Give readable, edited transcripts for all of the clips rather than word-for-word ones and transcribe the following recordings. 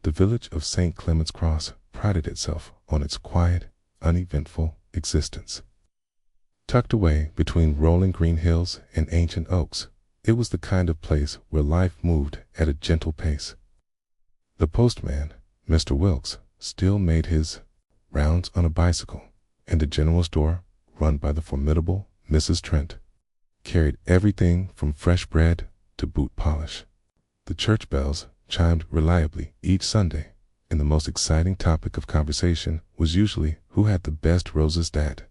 The village of St. Clement's Cross prided itself on its quiet, uneventful existence. Tucked away between rolling green hills and ancient oaks, it was the kind of place where life moved at a gentle pace. The postman, Mr. Wilkes, still made his rounds on a bicycle, and the general store, run by the formidable Mrs. Trent, carried everything from fresh bread to boot polish. The church bells chimed reliably each Sunday, and the most exciting topic of conversation was usually who had the best roses that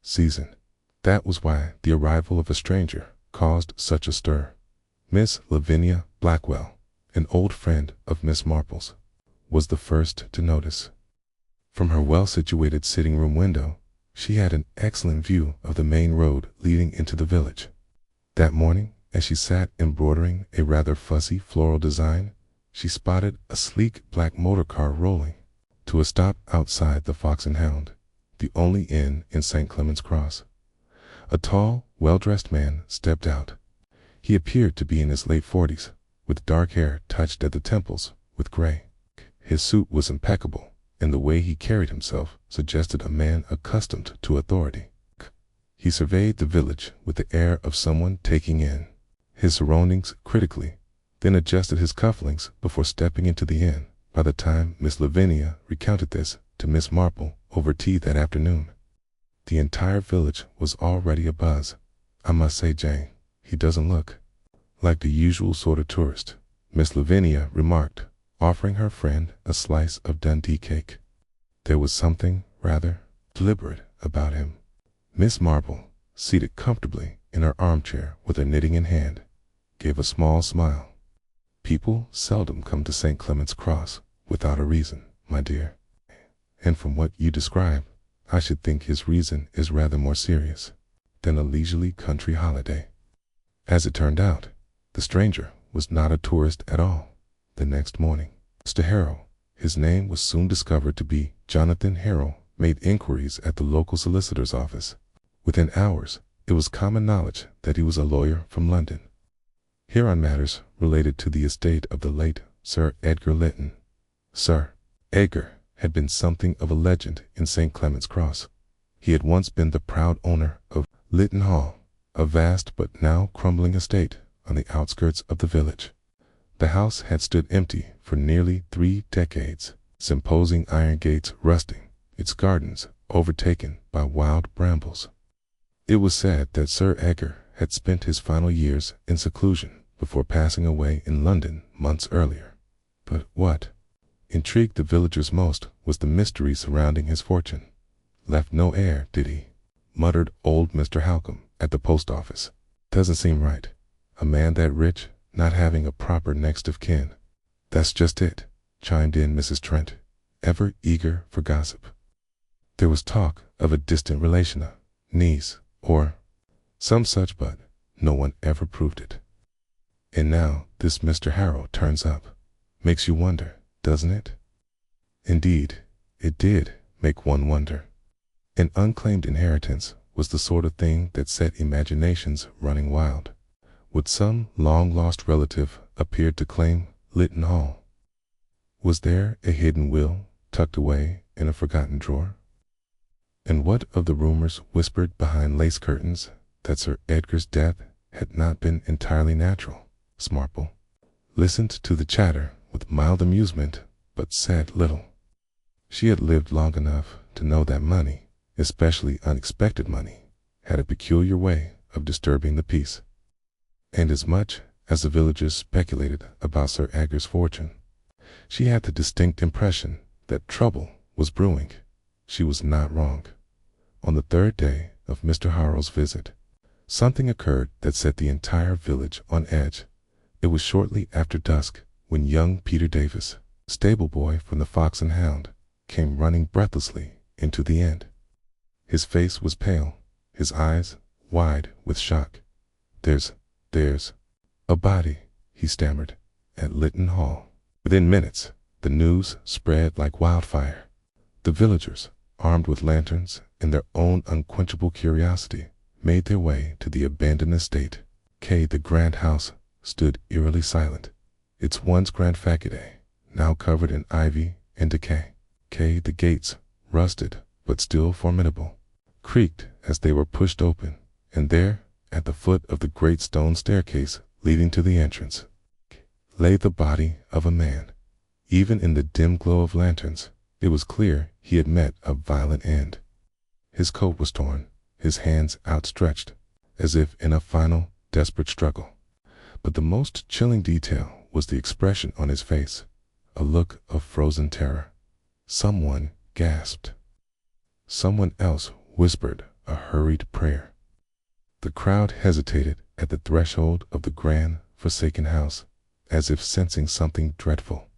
season. That was why the arrival of a stranger caused such a stir. Miss Lavinia Blackwell, an old friend of Miss Marple's, was the first to notice. From her well-situated sitting-room window, she had an excellent view of the main road leading into the village. That morning, as she sat embroidering a rather fussy floral design, she spotted a sleek black motor car rolling to a stop outside the Fox and Hound, the only inn in St. Clement's Cross. A tall, well-dressed man stepped out. He appeared to be in his late 40s, with dark hair touched at the temples with gray. His suit was impeccable, and the way he carried himself suggested a man accustomed to authority. He surveyed the village with the air of someone taking in his surroundings critically, then adjusted his cufflinks before stepping into the inn. By the time Miss Lavinia recounted this to Miss Marple over tea that afternoon, the entire village was already abuzz. "I must say, Jane, he doesn't look like the usual sort of tourist," Miss Lavinia remarked, offering her friend a slice of Dundee cake. There was something rather deliberate about him. Miss Marple, seated comfortably in her armchair with her knitting in hand, gave a small smile. "People seldom come to St. Clement's Cross without a reason, my dear. And from what you describe, I should think his reason is rather more serious than a leisurely country holiday." As it turned out, the stranger was not a tourist at all. The next morning, Mr. Harrow, his name was soon discovered to be Jonathan Harrow, made inquiries at the local solicitor's office. Within hours, it was common knowledge that he was a lawyer from London, here on matters related to the estate of the late Sir Edgar Lytton. Sir Edgar had been something of a legend in St. Clement's Cross. He had once been the proud owner of Lytton Hall, a vast but now crumbling estate on the outskirts of the village. The house had stood empty for nearly 3 decades, its imposing iron gates rusting, its gardens overtaken by wild brambles. It was said that Sir Edgar had spent his final years in seclusion before passing away in London months earlier. But what intrigued the villagers most was the mystery surrounding his fortune. "Left no heir, did he?" muttered old Mr. Halcombe at the post office. "Doesn't seem right. A man that rich not having a proper next of kin." "That's just it," chimed in Mrs. Trent, ever eager for gossip. There was talk of a distant relation, a niece, or some such, but no one ever proved it. And now this Mr. Harrow turns up. Makes you wonder, doesn't it? Indeed, it did make one wonder. An unclaimed inheritance was the sort of thing that set imaginations running wild. Would some long-lost relative appear to claim Lytton Hall? Was there a hidden will tucked away in a forgotten drawer? And what of the rumors whispered behind lace curtains that Sir Edgar's death had not been entirely natural? Miss Marple listened to the chatter with mild amusement, but said little. She had lived long enough to know that money, especially unexpected money, had a peculiar way of disturbing the peace. And as much as the villagers speculated about Sir Edgar's fortune, she had the distinct impression that trouble was brewing. She was not wrong. On the 3rd day of Mr. Harrow's visit, something occurred that set the entire village on edge. It was shortly after dusk when young Peter Davis, stable boy from the Fox and Hound, came running breathlessly into the inn. His face was pale, his eyes wide with shock. There's a body," he stammered, "at Lytton Hall." Within minutes, the news spread like wildfire. The villagers, armed with lanterns and their own unquenchable curiosity, made their way to the abandoned estate. The grand house stood eerily silent, its once grand façade now covered in ivy and decay. The gates, rusted but still formidable, creaked as they were pushed open, and there, at the foot of the great stone staircase leading to the entrance, lay the body of a man. Even in the dim glow of lanterns, it was clear he had met a violent end. His coat was torn, his hands outstretched, as if in a final, desperate struggle. But the most chilling detail was the expression on his face, a look of frozen terror. Someone gasped. Someone else whispered a hurried prayer. The crowd hesitated at the threshold of the grand, forsaken house, as if sensing something dreadful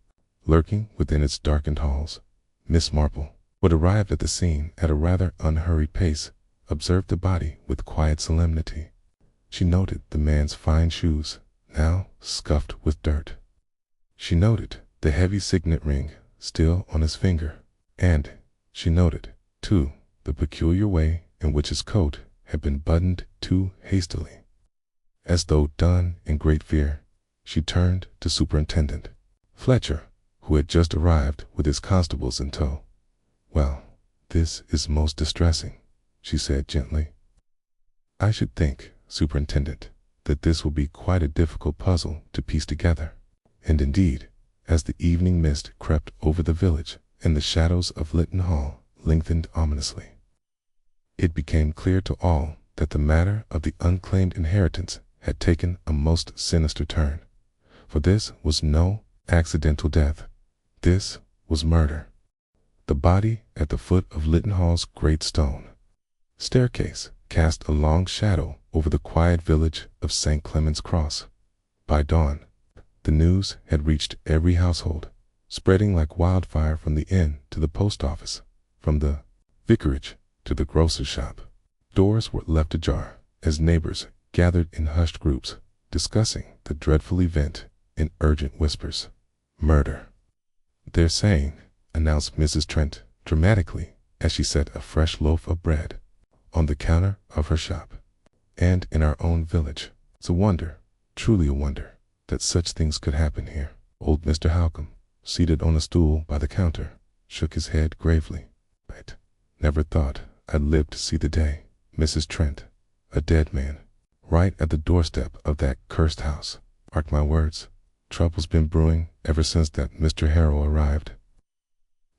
lurking within its darkened halls. Miss Marple, who had arrived at the scene at a rather unhurried pace, observed the body with quiet solemnity. She noted the man's fine shoes, now scuffed with dirt. She noted the heavy signet ring still on his finger, and she noted, too, the peculiar way in which his coat had been buttoned too hastily. As though done in great fear, she turned to Superintendent Fletcher, who had just arrived with his constables in tow. "Well, this is most distressing," she said gently. "I should think, Superintendent, that this will be quite a difficult puzzle to piece together." And indeed, as the evening mist crept over the village and the shadows of Lytton Hall lengthened ominously, it became clear to all that the matter of the unclaimed inheritance had taken a most sinister turn. For this was no accidental death. This was murder. The body at the foot of Lytton Hall's great stone staircase cast a long shadow over the quiet village of St. Clement's Cross. By dawn, the news had reached every household, spreading like wildfire from the inn to the post office, from the vicarage to the grocer's shop. Doors were left ajar as neighbors gathered in hushed groups, discussing the dreadful event in urgent whispers. "Murder, they're saying," announced Mrs. Trent dramatically as she set a fresh loaf of bread on the counter of her shop. "And in our own village. It's a wonder, truly a wonder, that such things could happen here." Old Mr. Halcombe, seated on a stool by the counter, shook his head gravely. "I never thought I'd live to see the day, Mrs. Trent. A dead man, right at the doorstep of that cursed house. Mark my words, trouble's been brewing ever since that Mr. Harrow arrived."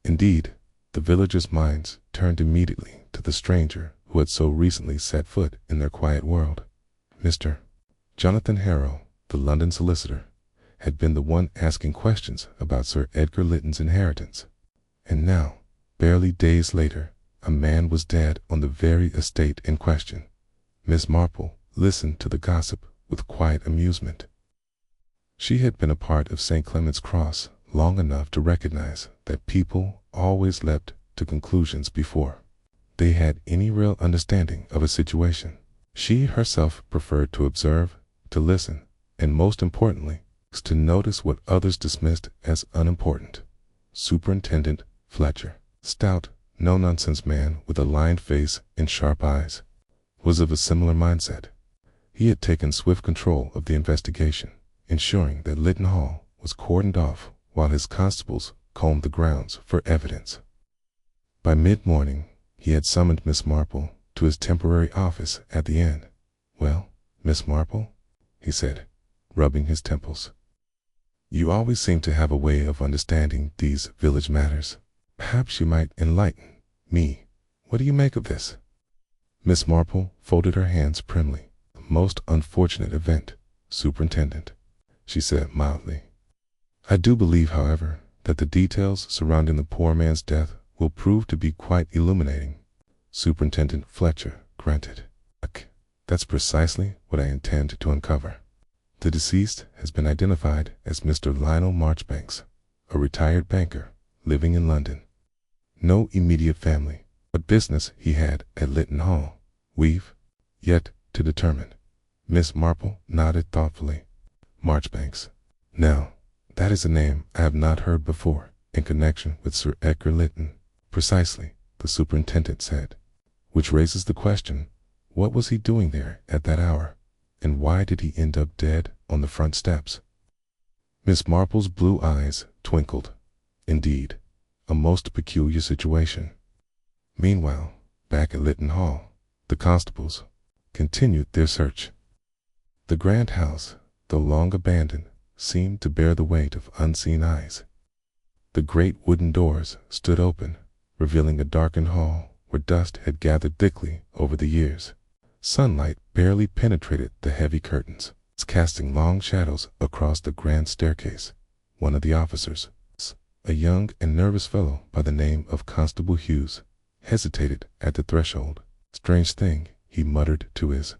Indeed, the villagers' minds turned immediately to the stranger who had so recently set foot in their quiet world. Mr. Jonathan Harrow, the London solicitor, had been the one asking questions about Sir Edgar Lytton's inheritance. And now, barely days later, a man was dead on the very estate in question. Miss Marple listened to the gossip with quiet amusement. She had been a part of St. Clement's Cross long enough to recognize that people always leapt to conclusions before they had any real understanding of a situation. She herself preferred to observe, to listen, and most importantly, to notice what others dismissed as unimportant. Superintendent Fletcher, stout, no-nonsense man with a lined face and sharp eyes, was of a similar mindset. He had taken swift control of the investigation, ensuring that Lytton Hall was cordoned off while his constables combed the grounds for evidence. By mid-morning, he had summoned Miss Marple to his temporary office at the inn. "Well, Miss Marple," he said, rubbing his temples, "you always seem to have a way of understanding these village matters. Perhaps you might enlighten me. What do you make of this?" Miss Marple folded her hands primly. "Most unfortunate event, Superintendent," she said mildly. "I do believe, however, that the details surrounding the poor man's death will prove to be quite illuminating." Superintendent Fletcher grunted. "That's precisely what I intend to uncover. The deceased has been identified as Mr. Lionel Marchbanks, a retired banker living in London. No immediate family, but business he had at Lytton Hall. We've yet to determine." Miss Marple nodded thoughtfully. "Marchbanks. Now, that is a name I have not heard before in connection with Sir Edgar Lytton." "Precisely," the superintendent said. "Which raises the question, what was he doing there at that hour, and why did he end up dead on the front steps?" Miss Marple's blue eyes twinkled. Indeed, a most peculiar situation. Meanwhile, back at Lytton Hall, the constables continued their search. The grand house, though long abandoned, seemed to bear the weight of unseen eyes. The great wooden doors stood open, revealing a darkened hall where dust had gathered thickly over the years. Sunlight barely penetrated the heavy curtains, casting long shadows across the grand staircase. One of the officers, a young and nervous fellow by the name of Constable Hughes, hesitated at the threshold. "Strange thing," he muttered to his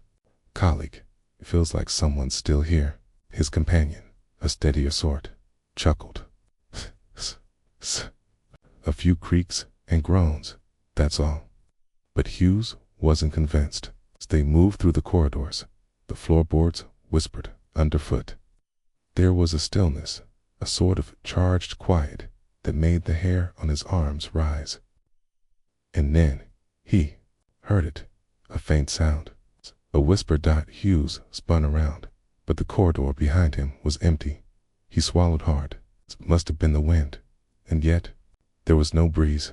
colleague. "It feels like someone's still here." His companion, a steadier sort, chuckled. "A few creaks and groans, that's all." But Hughes wasn't convinced. As they moved through the corridors, the floorboards whispered underfoot. There was a stillness, a sort of charged quiet that made the hair on his arms rise. And then he heard it, a faint sound, a whisper. Hughes spun around, but the corridor behind him was empty. He swallowed hard. It must have been the wind, and yet there was no breeze.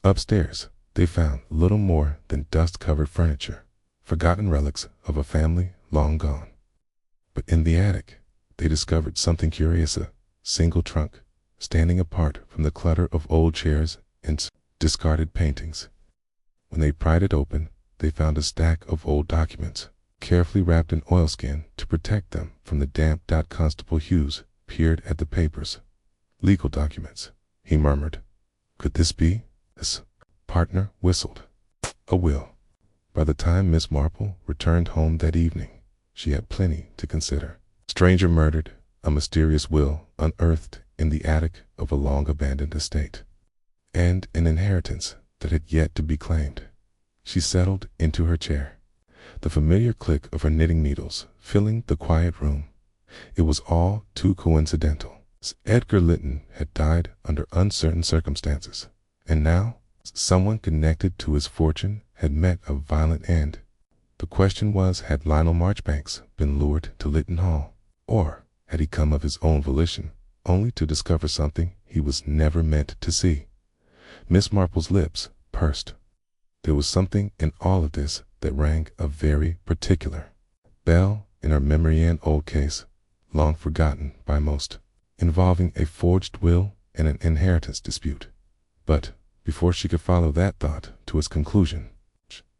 Upstairs, they found little more than dust-covered furniture, forgotten relics of a family long gone. But in the attic, they discovered something curious, a single trunk, standing apart from the clutter of old chairs and discarded paintings. When they pried it open, they found a stack of old documents, carefully wrapped in oilskin to protect them from the damp. Constable Hughes peered at the papers. "Legal documents," he murmured. "Could this be?" His partner whistled. "A will." By the time Miss Marple returned home that evening, she had plenty to consider. Stranger murdered, a mysterious will unearthed in the attic of a long-abandoned estate, and an inheritance that had yet to be claimed. She settled into her chair, the familiar click of her knitting needles filling the quiet room. It was all too coincidental. Edgar Lytton had died under uncertain circumstances, and now someone connected to his fortune had met a violent end. The question was, had Lionel Marchbanks been lured to Lytton Hall, or had he come of his own volition, only to discover something he was never meant to see? Miss Marple's lips pursed. There was something in all of this that rang a very particular bell in her memory, an old case, long forgotten by most, involving a forged will and an inheritance dispute. But before she could follow that thought to its conclusion,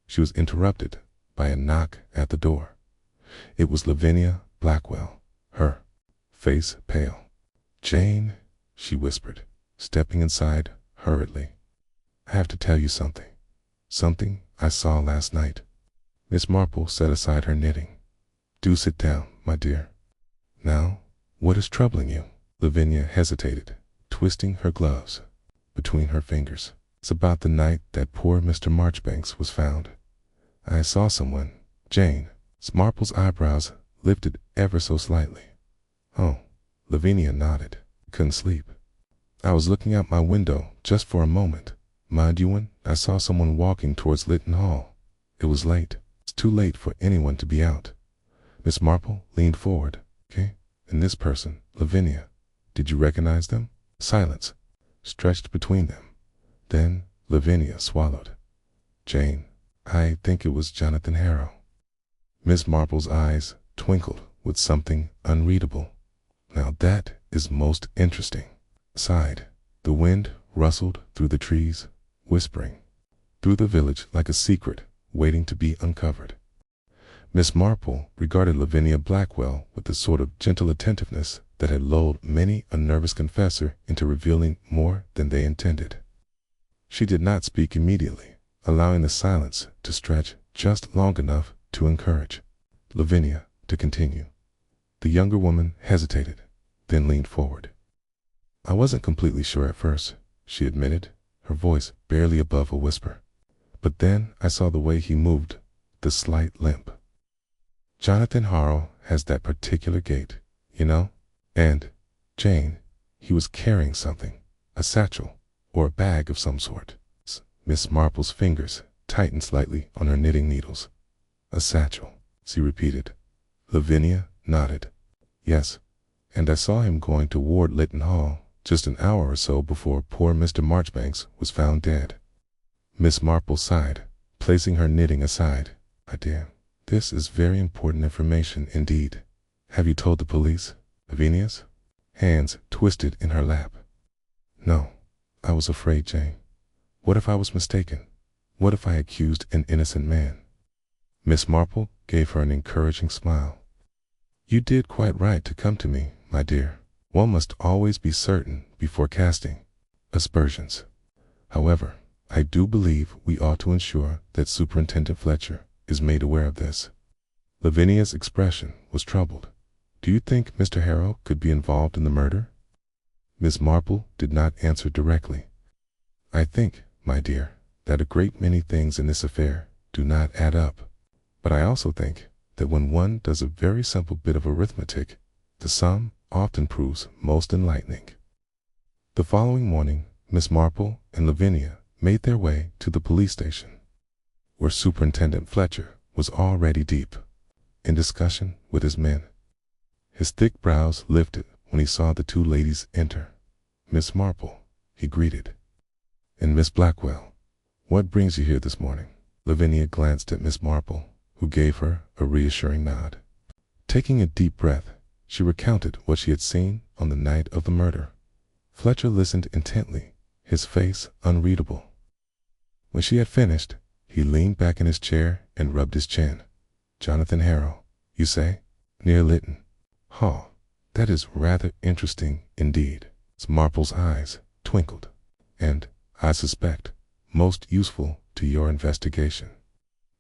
she was interrupted by a knock at the door. It was Lavinia Blackwell, her face pale. "Jane," she whispered, stepping inside hurriedly. "I have to tell you something. Something I saw last night." Miss Marple set aside her knitting. "Do sit down, my dear. Now, what is troubling you?" Lavinia hesitated, twisting her gloves between her fingers. "It's about the night that poor Mr. Marchbanks was found. I saw someone." Jane Marple's eyebrows lifted ever so slightly. "Oh," Lavinia nodded. "Couldn't sleep. I was looking out my window just for a moment, mind you, when I saw someone walking towards Lytton Hall. It was late. It's too late for anyone to be out." Miss Marple leaned forward. "Okay, and this person, Lavinia, did you recognize them?" Silence stretched between them. Then Lavinia swallowed. "Jane, I think it was Jonathan Harrow." Miss Marple's eyes twinkled with something unreadable. "Now that is most interesting." Sighed. The wind rustled through the trees, whispering through the village like a secret waiting to be uncovered. Miss Marple regarded Lavinia Blackwell with the sort of gentle attentiveness that had lulled many a nervous confessor into revealing more than they intended. She did not speak immediately, allowing the silence to stretch just long enough to encourage Lavinia to continue. The younger woman hesitated, then leaned forward. "I wasn't completely sure at first," she admitted, her voice barely above a whisper. "But then I saw the way he moved, the slight limp. Jonathan Harrow has that particular gait, you know? And, Jane, he was carrying something, a satchel, or a bag of some sort." Miss Marple's fingers tightened slightly on her knitting needles. "A satchel," she repeated. Lavinia nodded. "Yes, and I saw him going toward Lytton Hall just an hour or so before poor Mr. Marchbanks was found dead." Miss Marple sighed, placing her knitting aside. "My dear, this is very important information indeed. Have you told the police?" Lavinia's hands twisted in her lap. "No, I was afraid, Jane. What if I was mistaken? What if I accused an innocent man?" Miss Marple gave her an encouraging smile. "You did quite right to come to me, my dear. One must always be certain before casting aspersions. However, I do believe we ought to ensure that Superintendent Fletcher is made aware of this." Lavinia's expression was troubled. "Do you think Mr. Harrow could be involved in the murder?" Miss Marple did not answer directly. "I think, my dear, that a great many things in this affair do not add up. But I also think that when one does a very simple bit of arithmetic, the sum often proves most enlightening." The following morning, Miss Marple and Lavinia made their way to the police station, where Superintendent Fletcher was already deep in discussion with his men. His thick brows lifted when he saw the two ladies enter. "Miss Marple," he greeted. "And Miss Blackwell, what brings you here this morning?" Lavinia glanced at Miss Marple, who gave her a reassuring nod. Taking a deep breath, she recounted what she had seen on the night of the murder. Fletcher listened intently, his face unreadable. When she had finished, he leaned back in his chair and rubbed his chin. "Jonathan Harrow, you say? Near Lytton Hall. That is rather interesting indeed." Miss Marple's eyes twinkled. "And, I suspect, most useful to your investigation."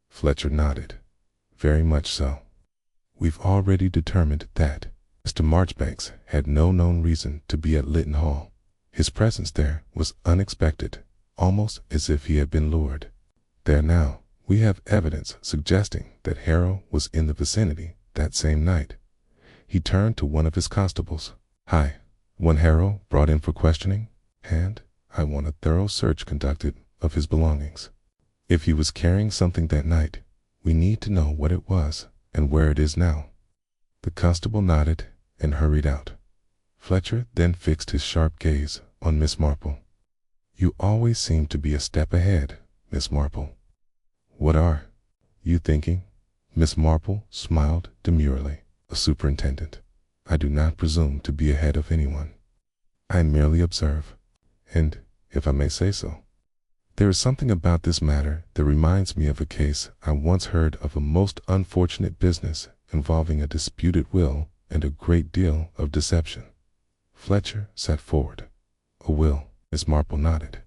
Fletcher nodded. "Very much so. We've already determined that Mr. Marchbanks had no known reason to be at Lytton Hall. His presence there was unexpected, almost as if he had been lured. There now, we have evidence suggesting that Harrow was in the vicinity that same night." He turned to one of his constables. "Hi, one Harrow brought in for questioning, and I want a thorough search conducted of his belongings. If he was carrying something that night, we need to know what it was and where it is now." The constable nodded and hurried out. Fletcher then fixed his sharp gaze on Miss Marple. "You always seem to be a step ahead, Miss Marple. What are you thinking?" Miss Marple smiled demurely. "A superintendent, I do not presume to be ahead of anyone. I merely observe, and, if I may say so, there is something about this matter that reminds me of a case I once heard of, a most unfortunate business involving a disputed will and a great deal of deception." Fletcher sat forward. "A will?" Miss Marple nodded.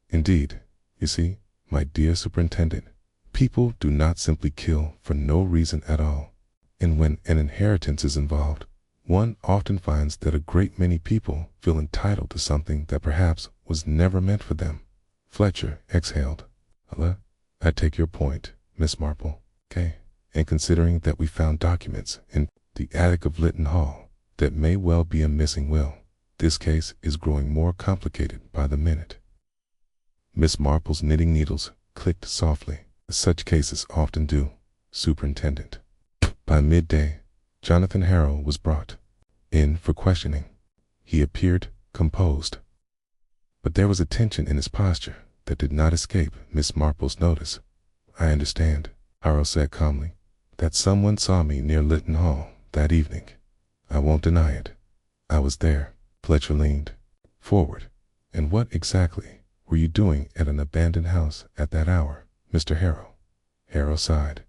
"Indeed. You see, my dear superintendent, people do not simply kill for no reason at all. And when an inheritance is involved, one often finds that a great many people feel entitled to something that perhaps was never meant for them." Fletcher exhaled. "I take your point, Miss Marple. Okay. And considering that we found documents in the attic of Lytton Hall that may well be a missing will, this case is growing more complicated by the minute." Miss Marple's knitting needles clicked softly, as such cases often do, Superintendent. By midday, Jonathan Harrow was brought in for questioning. He appeared composed, but there was a tension in his posture that did not escape Miss Marple's notice. "I understand," Harrow said calmly, "that someone saw me near Lytton Hall that evening. I won't deny it. I was there." Fletcher leaned forward. "And what exactly were you doing at an abandoned house at that hour, Mr. Harrow?" Harrow sighed.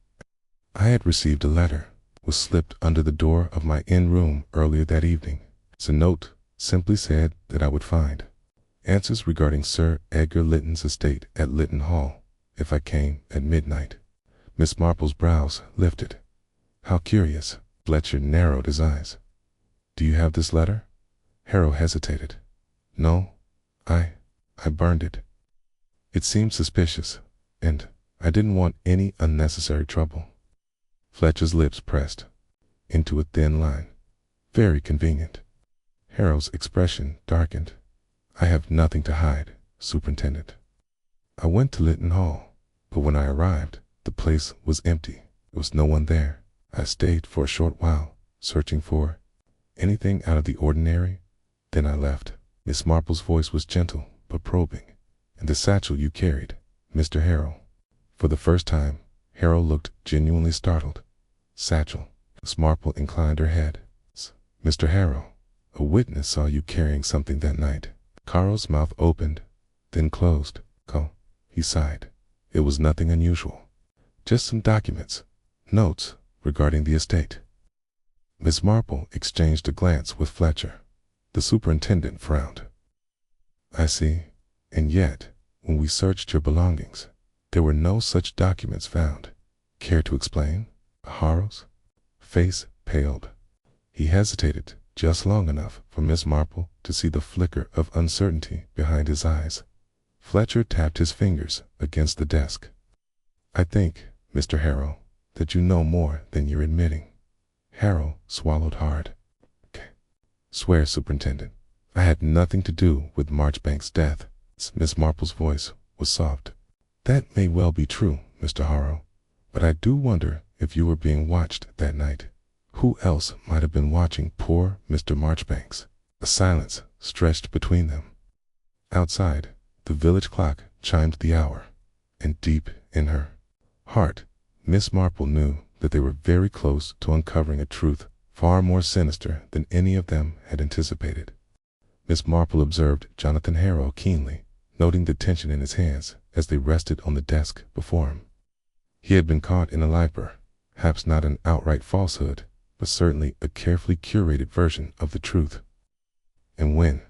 "I had received a letter, was slipped under the door of my inn room earlier that evening. The note simply said that I would find answers regarding Sir Edgar Lytton's estate at Lytton Hall if I came at midnight." Miss Marple's brows lifted. "How curious." Fletcher narrowed his eyes. "Do you have this letter?" Harrow hesitated. "No, I burned it. It seemed suspicious, and I didn't want any unnecessary trouble." Fletcher's lips pressed into a thin line. "Very convenient." Harrow's expression darkened. "I have nothing to hide, Superintendent. I went to Lytton Hall, but when I arrived, the place was empty. There was no one there. I stayed for a short while, searching for Anything out of the ordinary? Then I left. Miss Marple's voice was gentle but probing. And the satchel you carried, Mr. Harrow. For the first time, Harrow looked genuinely startled. Satchel. Miss Marple inclined her head. Mr. Harrow, a witness saw you carrying something that night. Carl's mouth opened, then closed. He sighed. It was nothing unusual. Just some documents, notes regarding the estate. Miss Marple exchanged a glance with Fletcher. The superintendent frowned. I see. And yet, when we searched your belongings, there were no such documents found. Care to explain? Harrow's face paled. He hesitated just long enough for Miss Marple to see the flicker of uncertainty behind his eyes. Fletcher tapped his fingers against the desk. I think, Mr. Harrow, that you know more than you're admitting. Harrow swallowed hard. Swear, Superintendent, I had nothing to do with Marchbank's death. Miss Marple's voice was soft. That may well be true, Mr. Harrow, but I do wonder if you were being watched that night. Who else might have been watching poor Mr. Marchbanks? A silence stretched between them. Outside, the village clock chimed the hour, and deep in her heart, Miss Marple knew that they were very close to uncovering a truth far more sinister than any of them had anticipated. Miss Marple observed Jonathan Harrow keenly, noting the tension in his hands as they rested on the desk before him. He had been caught in a lie, perhaps not an outright falsehood, but certainly a carefully curated version of the truth. And when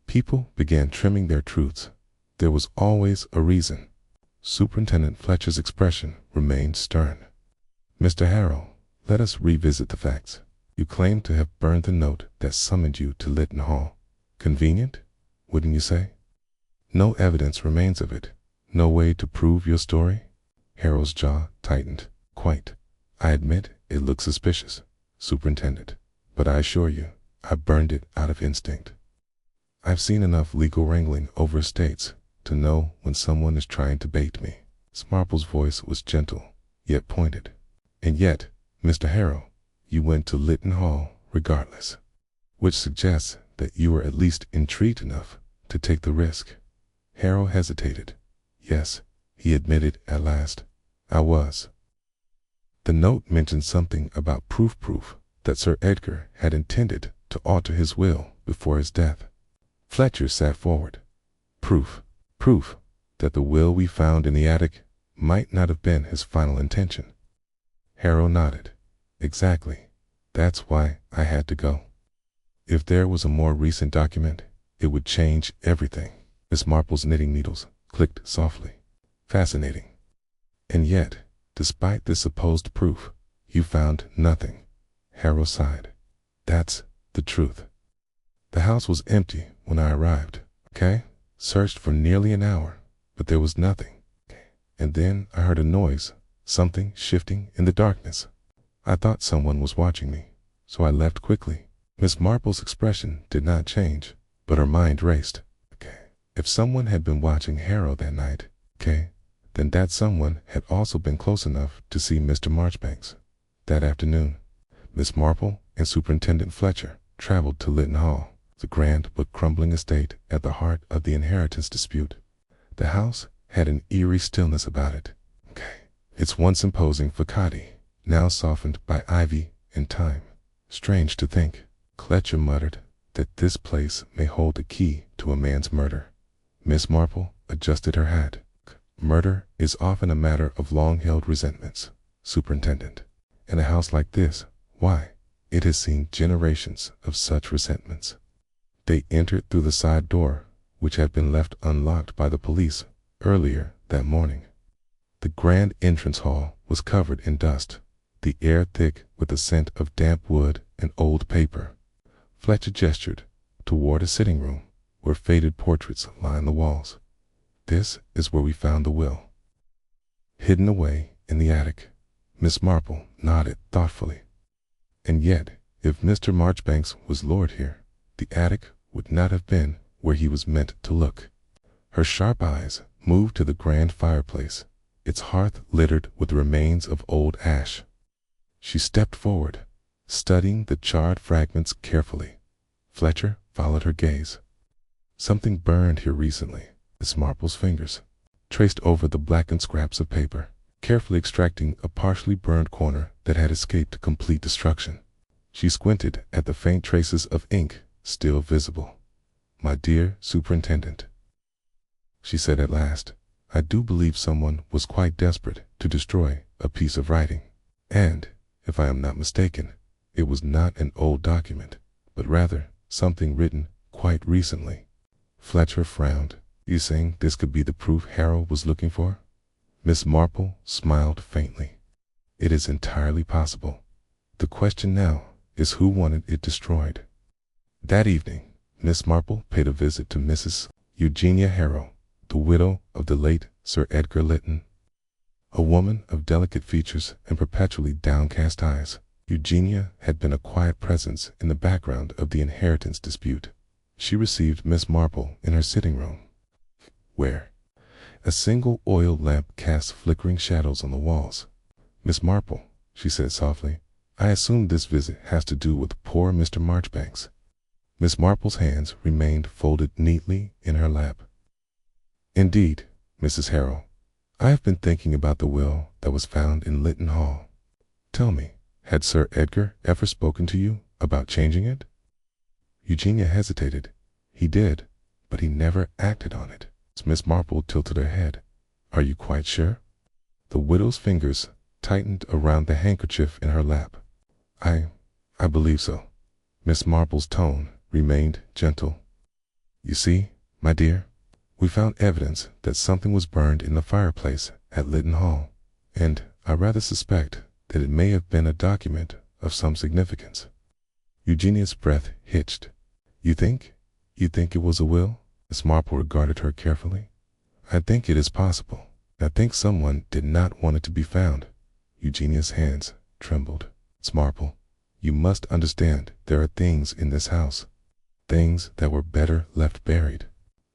people began trimming their truths, there was always a reason. Superintendent Fletcher's expression remained stern. Mr. Harrow, let us revisit the facts. You claim to have burned the note that summoned you to Lytton Hall. Convenient, wouldn't you say? No evidence remains of it. No way to prove your story? Harrow's jaw tightened. Quite. I admit it looks suspicious, Superintendent, but I assure you, I burned it out of instinct. I've seen enough legal wrangling over estates to know when someone is trying to bait me. Miss Marple's voice was gentle, yet pointed. And yet, Mr. Harrow, you went to Lytton Hall regardless, which suggests that you were at least intrigued enough to take the risk. Harrow hesitated. Yes, he admitted at last. I was. The note mentioned something about proof that Sir Edgar had intended to alter his will before his death. Fletcher sat forward. Proof that the will we found in the attic might not have been his final intention. Harrow nodded. Exactly. That's why I had to go. If there was a more recent document, it would change everything. Miss Marple's knitting needles clicked softly. Fascinating. And yet, despite this supposed proof, you found nothing. Harrow sighed. That's the truth. The house was empty when I arrived. Searched for nearly an hour, but there was nothing. And then I heard a noise, something shifting in the darkness. I thought someone was watching me, so I left quickly. Miss Marple's expression did not change, but her mind raced. If someone had been watching Harrow that night, then that someone had also been close enough to see Mr. Marchbanks. That afternoon, Miss Marple and Superintendent Fletcher traveled to Lytton Hall, the grand but crumbling estate at the heart of the inheritance dispute. The house had an eerie stillness about it. Its once imposing facade, now softened by ivy and time. Strange to think, Fletcher muttered, that this place may hold the key to a man's murder. Miss Marple adjusted her hat. Murder is often a matter of long-held resentments, Superintendent. In a house like this, why, it has seen generations of such resentments. They entered through the side door, which had been left unlocked by the police earlier that morning. The grand entrance hall was covered in dust, the air thick with the scent of damp wood and old paper. Fletcher gestured toward a sitting room where faded portraits lined the walls. This is where we found the will. Hidden away in the attic. Miss Marple nodded thoughtfully. And yet, if Mr. Marchbanks was lured here, the attic would not have been where he was meant to look. Her sharp eyes moved to the grand fireplace, its hearth littered with remains of old ash. She stepped forward, studying the charred fragments carefully. Fletcher followed her gaze. Something burned here recently. Miss Marple's fingers traced over the blackened scraps of paper, carefully extracting a partially burned corner that had escaped complete destruction. She squinted at the faint traces of ink still visible. "My dear Superintendent," she said at last, "I do believe someone was quite desperate to destroy a piece of writing. And, if I am not mistaken, it was not an old document, but rather something written quite recently." Fletcher frowned. "You saying this could be the proof Harold was looking for?" Miss Marple smiled faintly. "It is entirely possible. The question now is who wanted it destroyed." That evening, Miss Marple paid a visit to Mrs. Eugenia Harrow, the widow of the late Sir Edgar Lytton. A woman of delicate features and perpetually downcast eyes, Eugenia had been a quiet presence in the background of the inheritance dispute. She received Miss Marple in her sitting room, where a single oil lamp cast flickering shadows on the walls. "Miss Marple," she said softly, "I assume this visit has to do with poor Mr. Marchbanks." Miss Marple's hands remained folded neatly in her lap. "Indeed, Mrs. Harrow, I have been thinking about the will that was found in Lytton Hall. Tell me, had Sir Edgar ever spoken to you about changing it?" Eugenia hesitated. "He did, but he never acted on it." Miss Marple tilted her head. "Are you quite sure?" The widow's fingers tightened around the handkerchief in her lap. I believe so." Miss Marple's tone remained gentle. "You see, my dear, we found evidence that something was burned in the fireplace at Lytton Hall, and I rather suspect that it may have been a document of some significance." Eugenia's breath hitched. You think it was a will?" Miss Marple regarded her carefully. "I think it is possible. I think someone did not want it to be found." Eugenia's hands trembled. "Miss Marple, you must understand there are things in this house, things that were better left buried."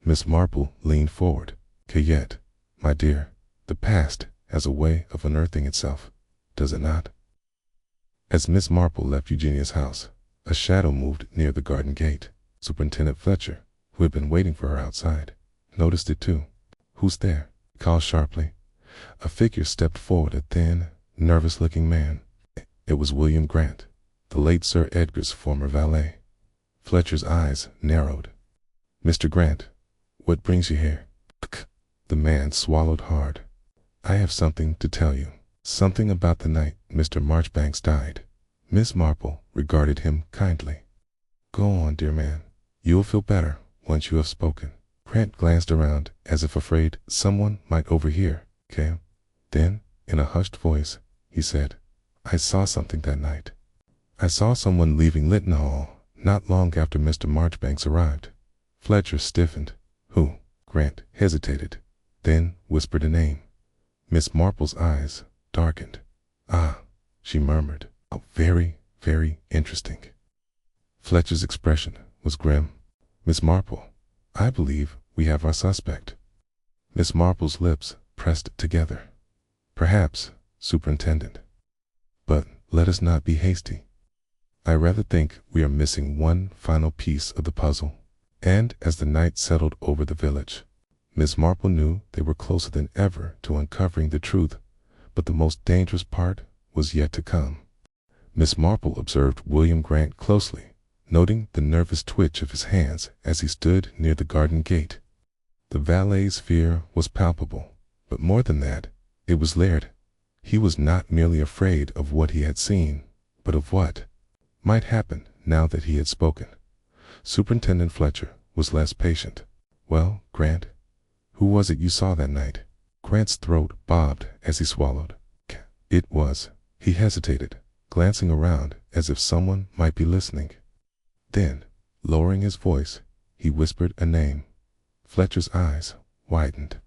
Miss Marple leaned forward. "Yet, my dear, the past has a way of unearthing itself, does it not?" As Miss Marple left Eugenia's house, a shadow moved near the garden gate. Superintendent Fletcher, who had been waiting for her outside, noticed it too. "Who's there?" he called sharply. A figure stepped forward, a thin, nervous-looking man. It was William Grant, the late Sir Edgar's former valet. Fletcher's eyes narrowed. "Mr. Grant, what brings you here?" The man swallowed hard. "I have something to tell you. Something about the night Mr. Marchbanks died." Miss Marple regarded him kindly. "Go on, dear man. You will feel better once you have spoken." Grant glanced around as if afraid someone might overhear. Then, in a hushed voice, he said, "I saw something that night. I saw someone leaving Lytton Hall not long after Mr. Marchbanks arrived." Fletcher stiffened. "Who?" Grant hesitated, then whispered a name. Miss Marple's eyes darkened. "Ah," she murmured. "How very, very interesting." Fletcher's expression was grim. "Miss Marple, I believe we have our suspect." Miss Marple's lips pressed together. "Perhaps, Superintendent. But let us not be hasty. I rather think we are missing one final piece of the puzzle." And as the night settled over the village, Miss Marple knew they were closer than ever to uncovering the truth, but the most dangerous part was yet to come. Miss Marple observed William Grant closely, noting the nervous twitch of his hands as he stood near the garden gate. The valet's fear was palpable, but more than that, it was layered. He was not merely afraid of what he had seen, but of what might happen now that he had spoken. Superintendent Fletcher was less patient. "Well, Grant, who was it you saw that night?" Grant's throat bobbed as he swallowed. "It was." He hesitated, glancing around as if someone might be listening. Then, lowering his voice, he whispered a name. Fletcher's eyes widened.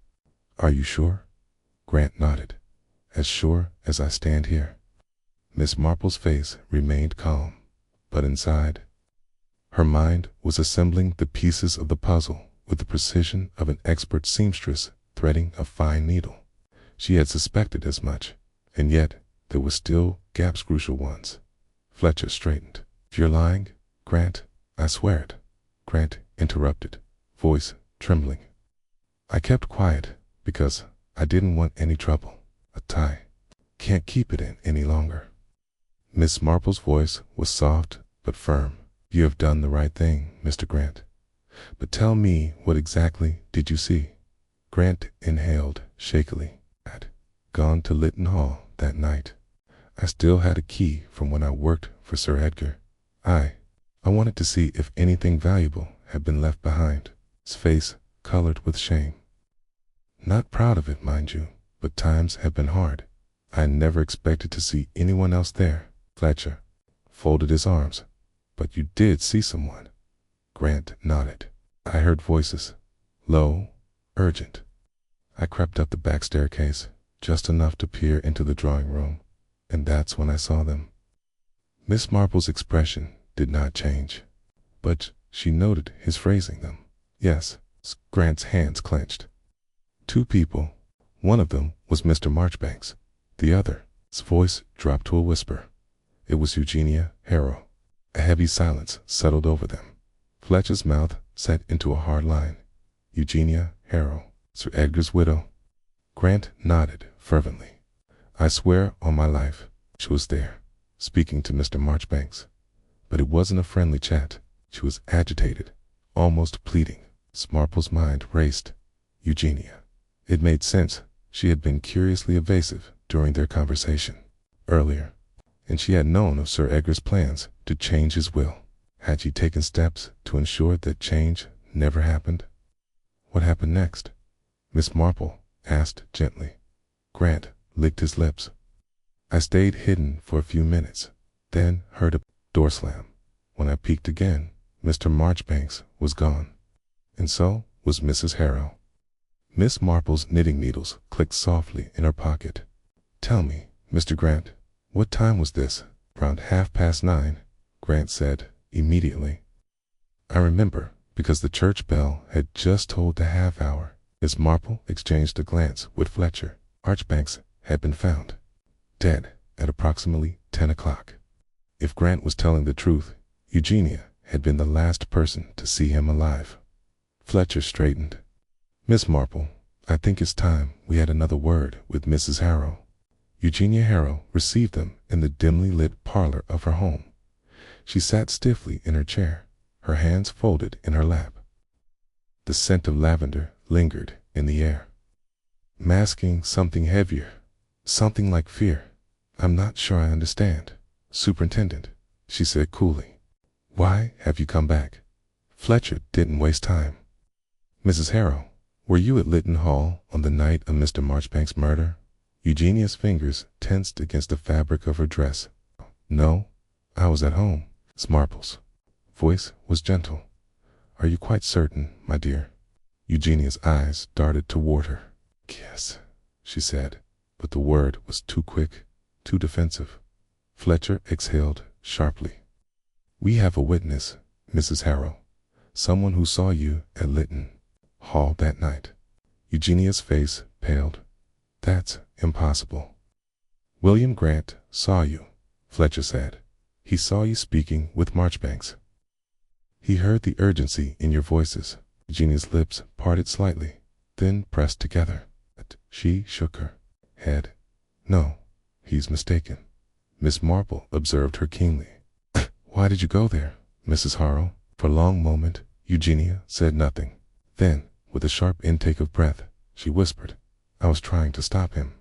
"Are you sure?" Grant nodded. "As sure as I stand here." Miss Marple's face remained calm, but inside, her mind was assembling the pieces of the puzzle with the precision of an expert seamstress threading a fine needle. She had suspected as much, and yet there were still gaps, crucial ones. Fletcher straightened. If you're lying, Grant, I swear it. Grant interrupted, voice trembling. I kept quiet because I didn't want any trouble. A tie. Can't keep it in any longer. Miss Marple's voice was soft but firm. You have done the right thing, Mr. Grant. But tell me, what exactly did you see? Grant inhaled shakily. I'd gone to Lytton Hall that night. I still had a key from when I worked for Sir Edgar. I wanted to see if anything valuable had been left behind. His face colored with shame. Not proud of it, mind you, but times have been hard. I never expected to see anyone else there. Fletcher folded his arms. But you did see someone. Grant nodded. I heard voices, low, urgent. I crept up the back staircase, just enough to peer into the drawing room, and that's when I saw them. Miss Marple's expression did not change, but she noted his phrasing them. Yes, Grant's hands clenched. Two people. One of them was Mr. Marchbanks. The other's voice dropped to a whisper. It was Eugenia Harrow. A heavy silence settled over them. Fletcher's mouth set into a hard line. Eugenia Harrow, Sir Edgar's widow. Grant nodded fervently. I swear on my life, she was there, speaking to Mr. Marchbanks. But it wasn't a friendly chat. She was agitated, almost pleading. Miss Marple's mind raced. Eugenia. It made sense. She had been curiously evasive during their conversation earlier, and she had known of Sir Edgar's plans to change his will. Had she taken steps to ensure that change never happened? What happened next? Miss Marple asked gently. Grant licked his lips. I stayed hidden for a few minutes, then heard a door slam. When I peeked again, Mr. Marchbanks was gone, and so was Mrs. Harrow. Miss Marple's knitting needles clicked softly in her pocket. Tell me, Mr. Grant, what time was this? Around 9:30, Grant said immediately. I remember, because the church bell had just tolled the half hour. Miss Marple exchanged a glance with Fletcher. Marchbanks had been found, dead, at approximately 10 o'clock. If Grant was telling the truth, Eugenia had been the last person to see him alive. Fletcher straightened. Miss Marple, I think it's time we had another word with Mrs. Harrow. Eugenia Harrow received them in the dimly lit parlor of her home. She sat stiffly in her chair, her hands folded in her lap. The scent of lavender lingered in the air, masking something heavier, something like fear. I'm not sure I understand, Superintendent, she said coolly. Why have you come back? Fletcher didn't waste time. Mrs. Harrow, were you at Lytton Hall on the night of Mr. Marchbanks' murder? Eugenia's fingers tensed against the fabric of her dress. No, I was at home. Miss Marple's voice was gentle. Are you quite certain, my dear? Eugenia's eyes darted toward her. Yes, she said, but the word was too quick, too defensive. Fletcher exhaled sharply. We have a witness, Mrs. Harrow, someone who saw you at Lytton Hall that night. Eugenia's face paled. That's impossible. William Grant saw you, Fletcher said. He saw you speaking with Marchbanks. He heard the urgency in your voices. Eugenia's lips parted slightly, then pressed together. She shook her head. No, he's mistaken. Miss Marple observed her keenly. Why did you go there, Mrs. Harrow? For a long moment, Eugenia said nothing. Then, with a sharp intake of breath, she whispered, I was trying to stop him.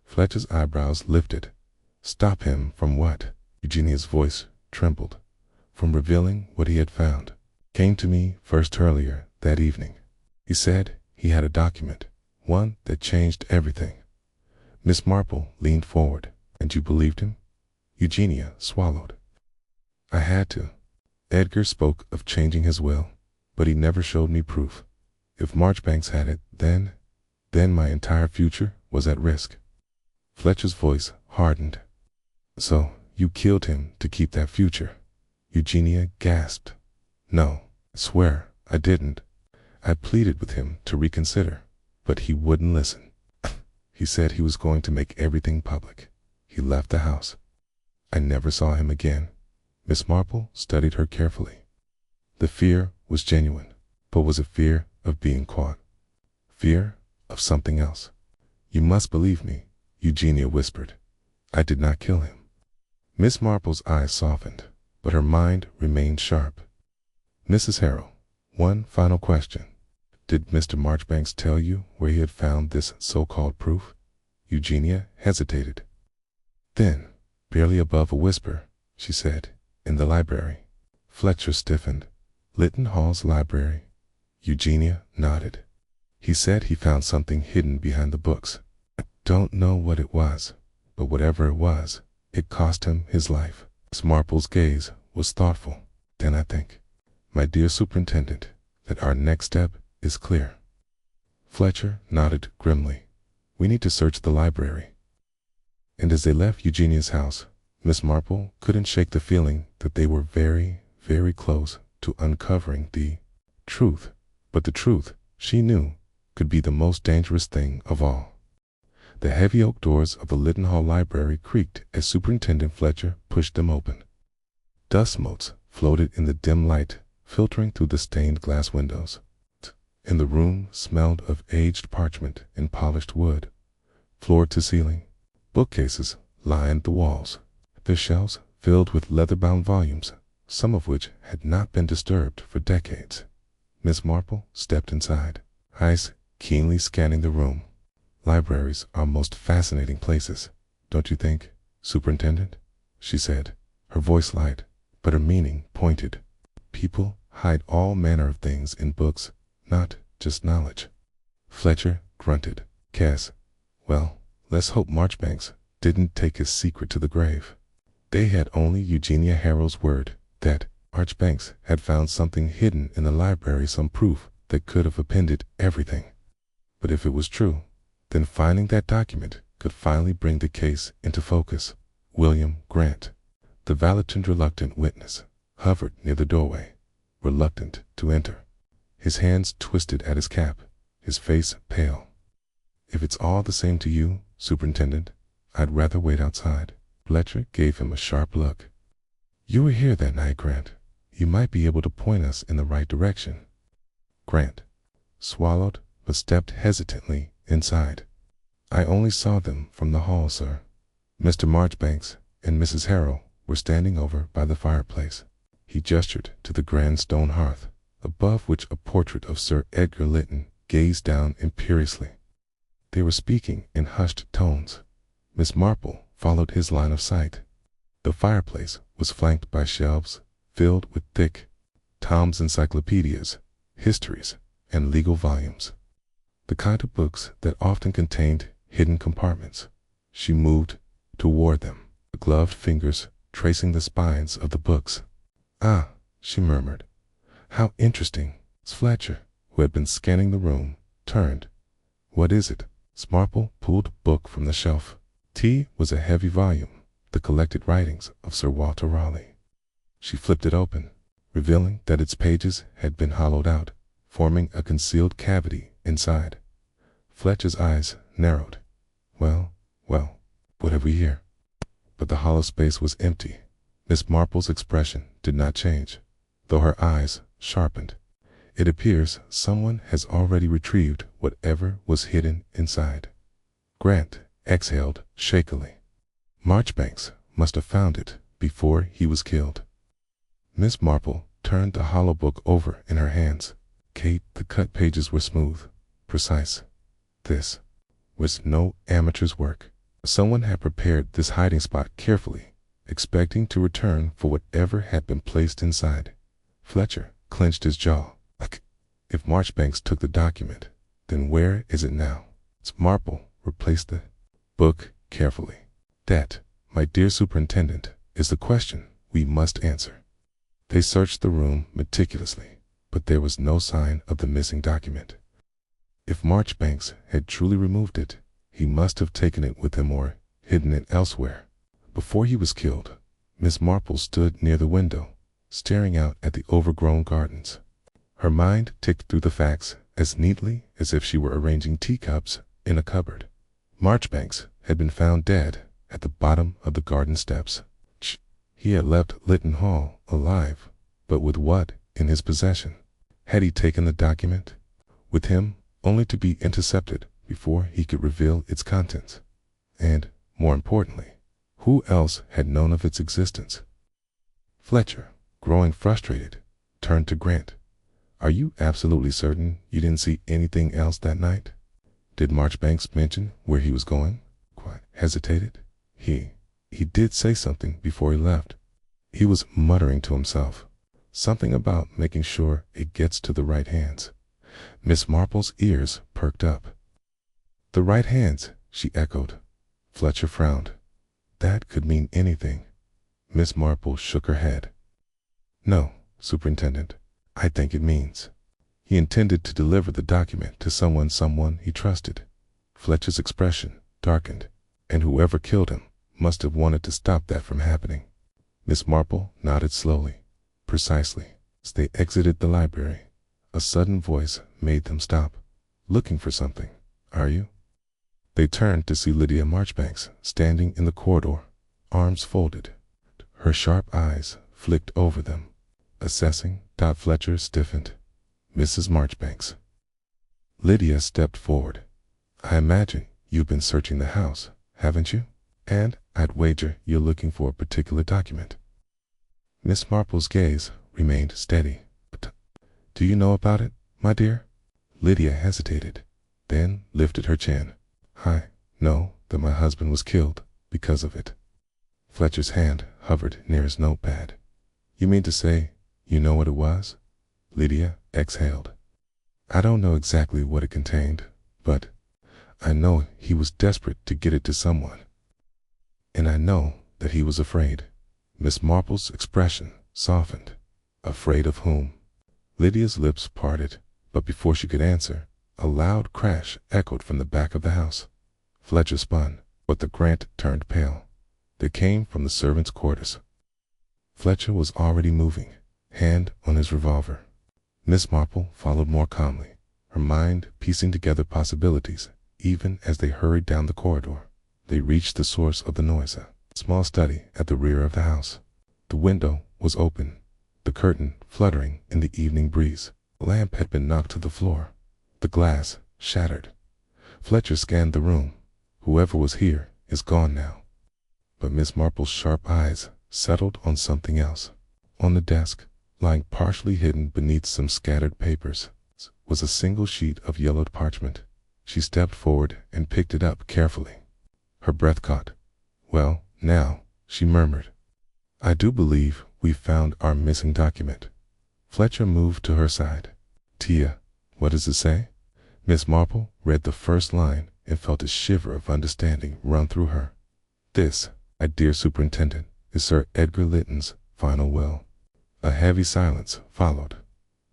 Fletcher's eyebrows lifted. Stop him from what? Eugenia's voice trembled. From revealing what he had found. Came to me first earlier that evening. He said he had a document, one that changed everything. Miss Marple leaned forward. And you believed him? Eugenia swallowed. I had to. Edgar spoke of changing his will, but he never showed me proof. If Marchbanks had it, then my entire future was at risk. Fletcher's voice hardened. So, you killed him to keep that future? Eugenia gasped. No, I swear I didn't. I pleaded with him to reconsider, but he wouldn't listen. He said he was going to make everything public. He left the house. I never saw him again. Miss Marple studied her carefully. The fear was genuine, but was it fear of being caught? Fear of something else? You must believe me, Eugenia whispered. I did not kill him. Miss Marple's eyes softened, but her mind remained sharp. Mrs. Harrell, one final question. Did Mr. Marchbanks tell you where he had found this so-called proof? Eugenia hesitated. Then, barely above a whisper, she said, in the library. Fletcher stiffened. Lytton Hall's library. Eugenia nodded. He said he found something hidden behind the books. I don't know what it was, but whatever it was, it cost him his life. Miss Marple's gaze was thoughtful. Then I think, my dear superintendent, that our next step is clear. Fletcher nodded grimly. We need to search the library. And as they left Eugenia's house, Miss Marple couldn't shake the feeling that they were very, very close to uncovering the truth. But the truth, she knew, could be the most dangerous thing of all. The heavy oak doors of the Lytton Hall library creaked as Superintendent Fletcher pushed them open. Dust motes floated in the dim light, filtering through the stained glass windows. And the room smelled of aged parchment and polished wood. Floor to ceiling, bookcases lined the walls, their shelves filled with leather-bound volumes, some of which had not been disturbed for decades. Miss Marple stepped inside, eyes keenly scanning the room. Libraries are most fascinating places, don't you think, Superintendent? She said, her voice light, but her meaning pointed. People hide all manner of things in books, not just knowledge. Fletcher grunted. Cass, well, let's hope Marchbanks didn't take his secret to the grave. They had only Eugenia Harrell's word that Marchbanks had found something hidden in the library, some proof that could have appended everything. But if it was true, then finding that document could finally bring the case into focus. William Grant, the valiant reluctant witness, hovered near the doorway, reluctant to enter. His hands twisted at his cap, his face pale. If it's all the same to you, Superintendent, I'd rather wait outside. Fletcher gave him a sharp look. You were here that night, Grant. You might be able to point us in the right direction. Grant swallowed but stepped hesitantly inside. I only saw them from the hall, sir. Mr. Marchbanks and Mrs. Harrell were standing over by the fireplace. He gestured to the grand stone hearth, above which a portrait of Sir Edgar Lytton gazed down imperiously. They were speaking in hushed tones. Miss Marple followed his line of sight. The fireplace was flanked by shelves filled with thick Tom's encyclopedias, histories, and legal volumes. The kind of books that often contained hidden compartments. She moved toward them, her gloved fingers tracing the spines of the books. Ah, she murmured. How interesting. Fletcher, who had been scanning the room, turned. What is it? Marple pulled a book from the shelf. T was a heavy volume, the collected writings of Sir Walter Raleigh. She flipped it open, revealing that its pages had been hollowed out, forming a concealed cavity inside. Fletcher's eyes narrowed. Well, what have we here? But the hollow space was empty. Miss Marple's expression did not change, though her eyes sharpened. It appears someone has already retrieved whatever was hidden inside. Grant exhaled shakily. Marchbanks must have found it before he was killed. Miss Marple turned the hollow book over in her hands. Kate, the cut pages were smooth, precise. This was no amateur's work. Someone had prepared this hiding spot carefully, expecting to return for whatever had been placed inside. Fletcher clenched his jaw. If Marchbanks took the document, then where is it now? Marple replaced the book carefully. That, my dear Superintendent, is the question we must answer. They searched the room meticulously, but there was no sign of the missing document. If Marchbanks had truly removed it, he must have taken it with him or hidden it elsewhere. Before he was killed, Miss Marple stood near the window, staring out at the overgrown gardens. Her mind ticked through the facts as neatly as if she were arranging teacups in a cupboard. Marchbanks had been found dead at the bottom of the garden steps. He had left Lytton Hall alive, but with what in his possession? Had he taken the document with him only to be intercepted before he could reveal its contents? And, more importantly, who else had known of its existence? Fletcher, growing frustrated, turned to Grant. "Are you absolutely certain you didn't see anything else that night? Did Marchbanks mention where he was going?" Quite hesitated. He did say something before he left. He was muttering to himself. Something about making sure it gets to the right hands. Miss Marple's ears perked up. "The right hands," she echoed. Fletcher frowned. That could mean anything. Miss Marple shook her head. "No, Superintendent, I think it means he intended to deliver the document to someone he trusted." Fletcher's expression darkened, and whoever killed him must have wanted to stop that from happening. Miss Marple nodded slowly. "Precisely." As they exited the library, a sudden voice made them stop. "Looking for something, are you?" They turned to see Lydia Marchbanks standing in the corridor, arms folded. Her sharp eyes flicked over them, assessing. Fletcher stiffened. "Mrs. Marchbanks." Lydia stepped forward. "I imagine you've been searching the house, haven't you? And I'd wager you're looking for a particular document." Miss Marple's gaze remained steady. "But do you know about it, my dear?" Lydia hesitated, then lifted her chin. "I know that my husband was killed because of it." Fletcher's hand hovered near his notepad. "You mean to say you know what it was?" Lydia exhaled. "I don't know exactly what it contained, but I know he was desperate to get it to someone. And I know that he was afraid." Miss Marple's expression softened. "Afraid of whom?" Lydia's lips parted, but before she could answer, a loud crash echoed from the back of the house. Fletcher spun, but the Grant turned pale. They came from the servants' quarters. Fletcher was already moving, hand on his revolver. Miss Marple followed more calmly, her mind piecing together possibilities even as they hurried down the corridor. They reached the source of the noise, a small study at the rear of the house. The window was open, the curtain fluttering in the evening breeze. The lamp had been knocked to the floor, the glass shattered. Fletcher scanned the room. Whoever was here is gone now. But Miss Marple's sharp eyes settled on something else. On the desk, lying partially hidden beneath some scattered papers, was a single sheet of yellowed parchment. She stepped forward and picked it up carefully. Her breath caught. "Well, now," she murmured. "I do believe we've found our missing document." Fletcher moved to her side. "Tia, what does it say?" Miss Marple read the first line and felt a shiver of understanding run through her. "This, my dear Superintendent, is Sir Edgar Lytton's final will." A heavy silence followed.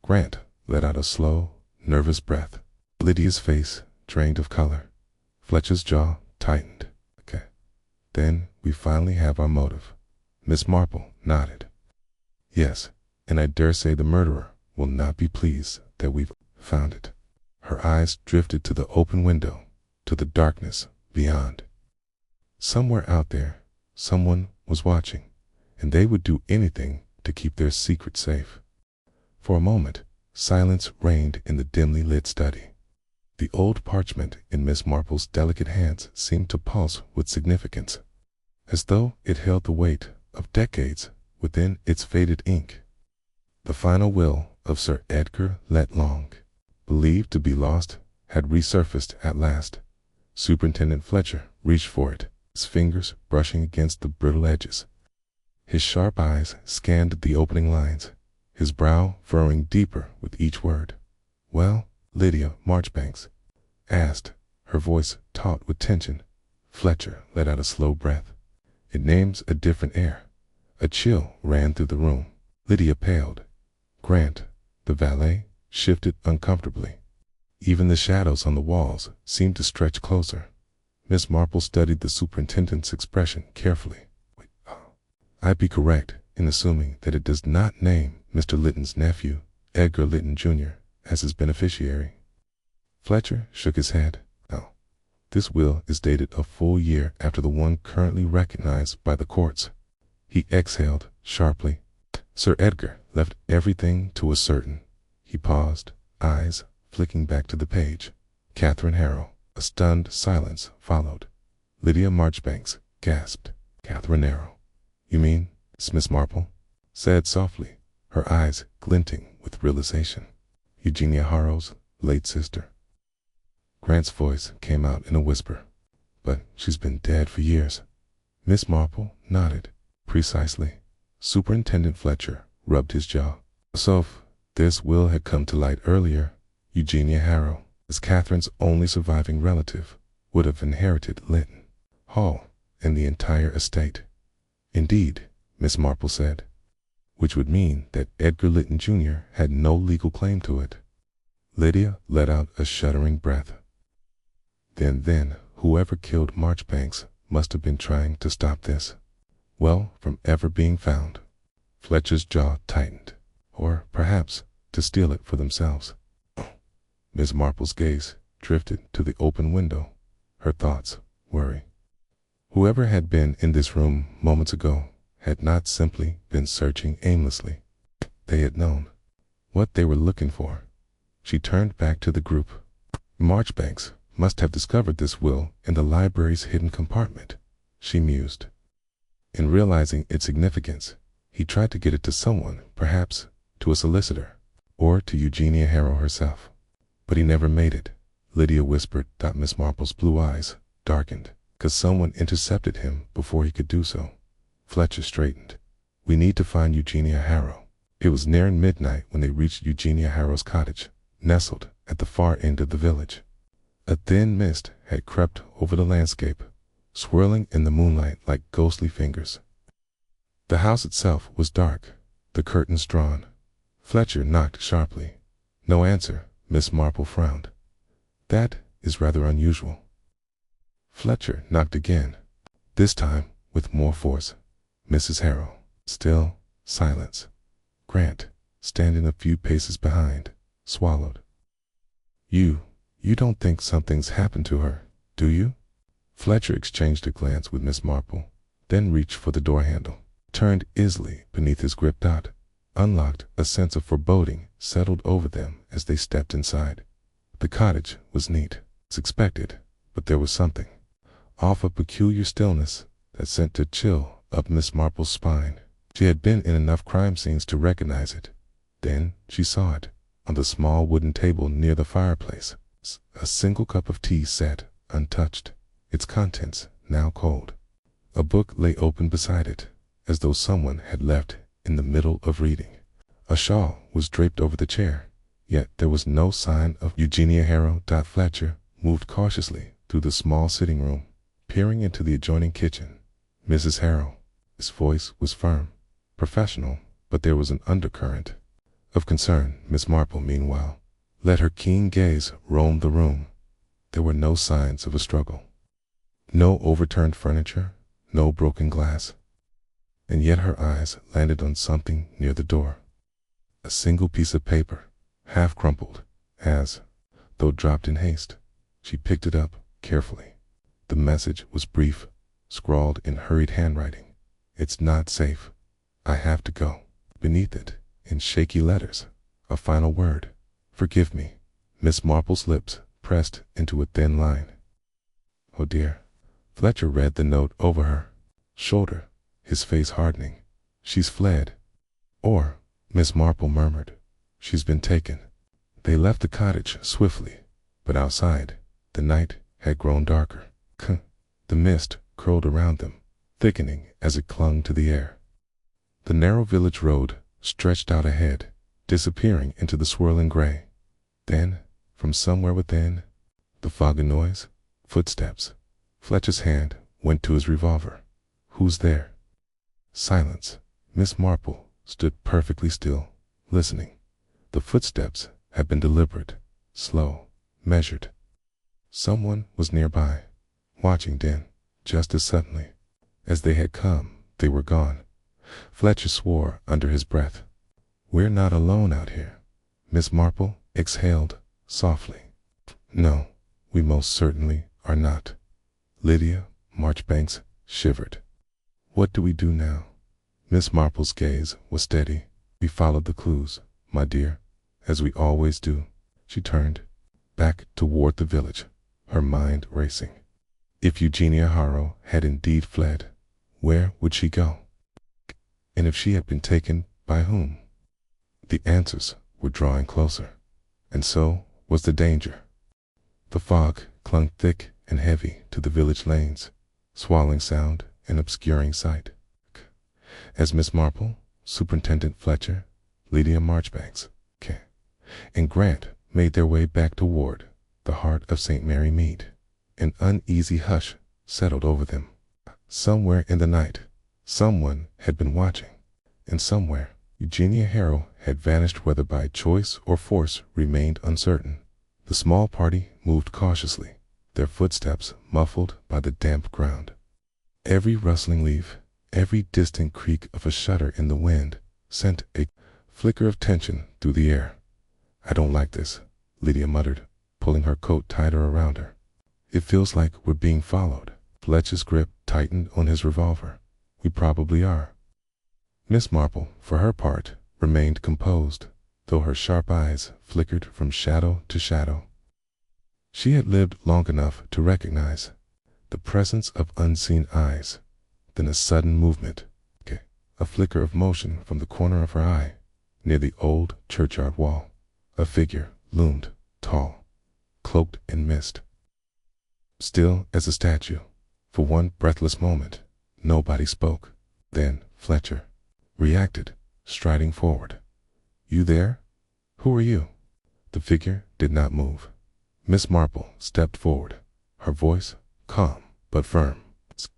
Grant let out a slow, nervous breath. Lydia's face drained of color. Fletcher's jaw tightened. "Okay. Then we finally have our motive." Miss Marple nodded. "Yes, and I dare say the murderer will not be pleased that we've found it." Her eyes drifted to the open window, to the darkness beyond. Somewhere out there, someone was watching, and they would do anything to keep their secret safe. For a moment, silence reigned in the dimly lit study. The old parchment in Miss Marple's delicate hands seemed to pulse with significance, as though it held the weight of decades within its faded ink. The final will of Sir Edgar Lytton, believed to be lost, had resurfaced at last. Superintendent Fletcher reached for it, his fingers brushing against the brittle edges. His sharp eyes scanned the opening lines, his brow furrowing deeper with each word. "Well, Lydia Marchbanks?" asked, her voice taut with tension. Fletcher let out a slow breath. "It names a different air." A chill ran through the room. Lydia paled. Grant, the valet, shifted uncomfortably. Even the shadows on the walls seemed to stretch closer. Miss Marple studied the superintendent's expression carefully. "I'd be correct in assuming that it does not name Mr. Lytton's nephew, Edgar Lytton, Jr., as his beneficiary." Fletcher shook his head. "No. This will is dated a full year after the one currently recognized by the courts. He exhaled sharply. Sir Edgar left everything to a certain. He paused, eyes flicking back to the page. Catherine Harrow. A stunned silence followed. Lydia Marchbanks gasped. Catherine Harrow. You mean, it's Miss Marple? Said softly, her eyes glinting with realization. Eugenia Harrow's late sister. Grant's voice came out in a whisper. But she's been dead for years. Miss Marple nodded. Precisely. Superintendent Fletcher rubbed his jaw. So if this will had come to light earlier, Eugenia Harrow, as Catherine's only surviving relative, would have inherited Lytton Hall and the entire estate. Indeed, Miss Marple said, which would mean that Edgar Lytton Jr. had no legal claim to it. Lydia let out a shuddering breath. Then, whoever killed Marchbanks must have been trying to stop this, well, from ever being found. Fletcher's jaw tightened, or perhaps to steal it for themselves. Miss Marple's gaze drifted to the open window, her thoughts worry. Whoever had been in this room moments ago had not simply been searching aimlessly. They had known what they were looking for. She turned back to the group. Marchbanks must have discovered this will in the library's hidden compartment, she mused. In realizing its significance, he tried to get it to someone, perhaps to a solicitor, or to Eugenia Harrow herself. But he never made it, Lydia whispered. Miss Marple's blue eyes darkened, 'cause someone intercepted him before he could do so. Fletcher straightened. We need to find Eugenia Harrow. It was nearing midnight when they reached Eugenia Harrow's cottage, nestled at the far end of the village. A thin mist had crept over the landscape, swirling in the moonlight like ghostly fingers. The house itself was dark, the curtains drawn. Fletcher knocked sharply. No answer. Miss Marple frowned. That is rather unusual. Fletcher knocked again, this time with more force. Mrs. Harrow. Still silence. Grant, standing a few paces behind, swallowed. You don't think something's happened to her, do you? Fletcher exchanged a glance with Miss Marple, then reached for the door handle, turned easily beneath his grip. Unlocked. A sense of foreboding settled over them as they stepped inside. The cottage was neat, as expected, but there was something off, a peculiar stillness that sent a chill up Miss Marple's spine. She had been in enough crime scenes to recognize it. Then she saw it, on the small wooden table near the fireplace. A single cup of tea sat untouched, its contents now cold. A book lay open beside it, as though someone had left in the middle of reading. A shawl was draped over the chair, yet there was no sign of Eugenia Harrow. Fletcher moved cautiously through the small sitting room, peering into the adjoining kitchen. Mrs. Harrow. His voice was firm, professional, but there was an undercurrent of concern. Miss Marple, meanwhile, let her keen gaze roam the room. There were no signs of a struggle. No overturned furniture, no broken glass. And yet her eyes landed on something near the door. A single piece of paper, half crumpled, as though dropped in haste. She picked it up carefully. The message was brief, scrawled in hurried handwriting. It's not safe. I have to go. Beneath it, in shaky letters, a final word. Forgive me. Miss Marple's lips pressed into a thin line. Oh dear. Fletcher read the note over her shoulder, his face hardening. She's fled. Or, Miss Marple murmured, she's been taken. They left the cottage swiftly, but outside, the night had grown darker. The mist curled around them, thickening as it clung to the air. The narrow village road stretched out ahead, disappearing into the swirling gray. Then, from somewhere within, the foggy noise, footsteps. Fletcher's hand went to his revolver. Who's there? Silence. Miss Marple stood perfectly still, listening. The footsteps had been deliberate, slow, measured. Someone was nearby, watching. Then, just as suddenly as they had come, they were gone. Fletcher swore under his breath. We're not alone out here. Miss Marple exhaled softly. No, we most certainly are not. Lydia Marchbanks shivered. What do we do now? Miss Marple's gaze was steady. "We followed the clues, my dear, as we always do." She turned back toward the village, her mind racing. If Eugenia Harrow had indeed fled, where would she go? And if she had been taken, by whom? The answers were drawing closer, and so was the danger. The fog clung thick and heavy to the village lanes, swallowing sound and obscuring sight. As Miss Marple, Superintendent Fletcher, Lydia Marchbanks, and Grant made their way back toward the heart of St. Mary Mead, an uneasy hush settled over them. Somewhere in the night, someone had been watching, and somewhere Eugenia Harrow had vanished, whether by choice or force remained uncertain. The small party moved cautiously, their footsteps muffled by the damp ground. Every rustling leaf, every distant creak of a shutter in the wind sent a flicker of tension through the air. "I don't like this," Lydia muttered, pulling her coat tighter around her. "It feels like we're being followed." Fletcher's grip tightened on his revolver. "We probably are." Miss Marple, for her part, remained composed, though her sharp eyes flickered from shadow to shadow. She had lived long enough to recognize the presence of unseen eyes. Then a sudden movement, a flicker of motion from the corner of her eye, near the old churchyard wall. A figure loomed, tall, cloaked in mist. Still as a statue, for one breathless moment, nobody spoke. Then Fletcher reacted, striding forward. "You there? Who are you?" The figure did not move. Miss Marple stepped forward, her voice calm but firm.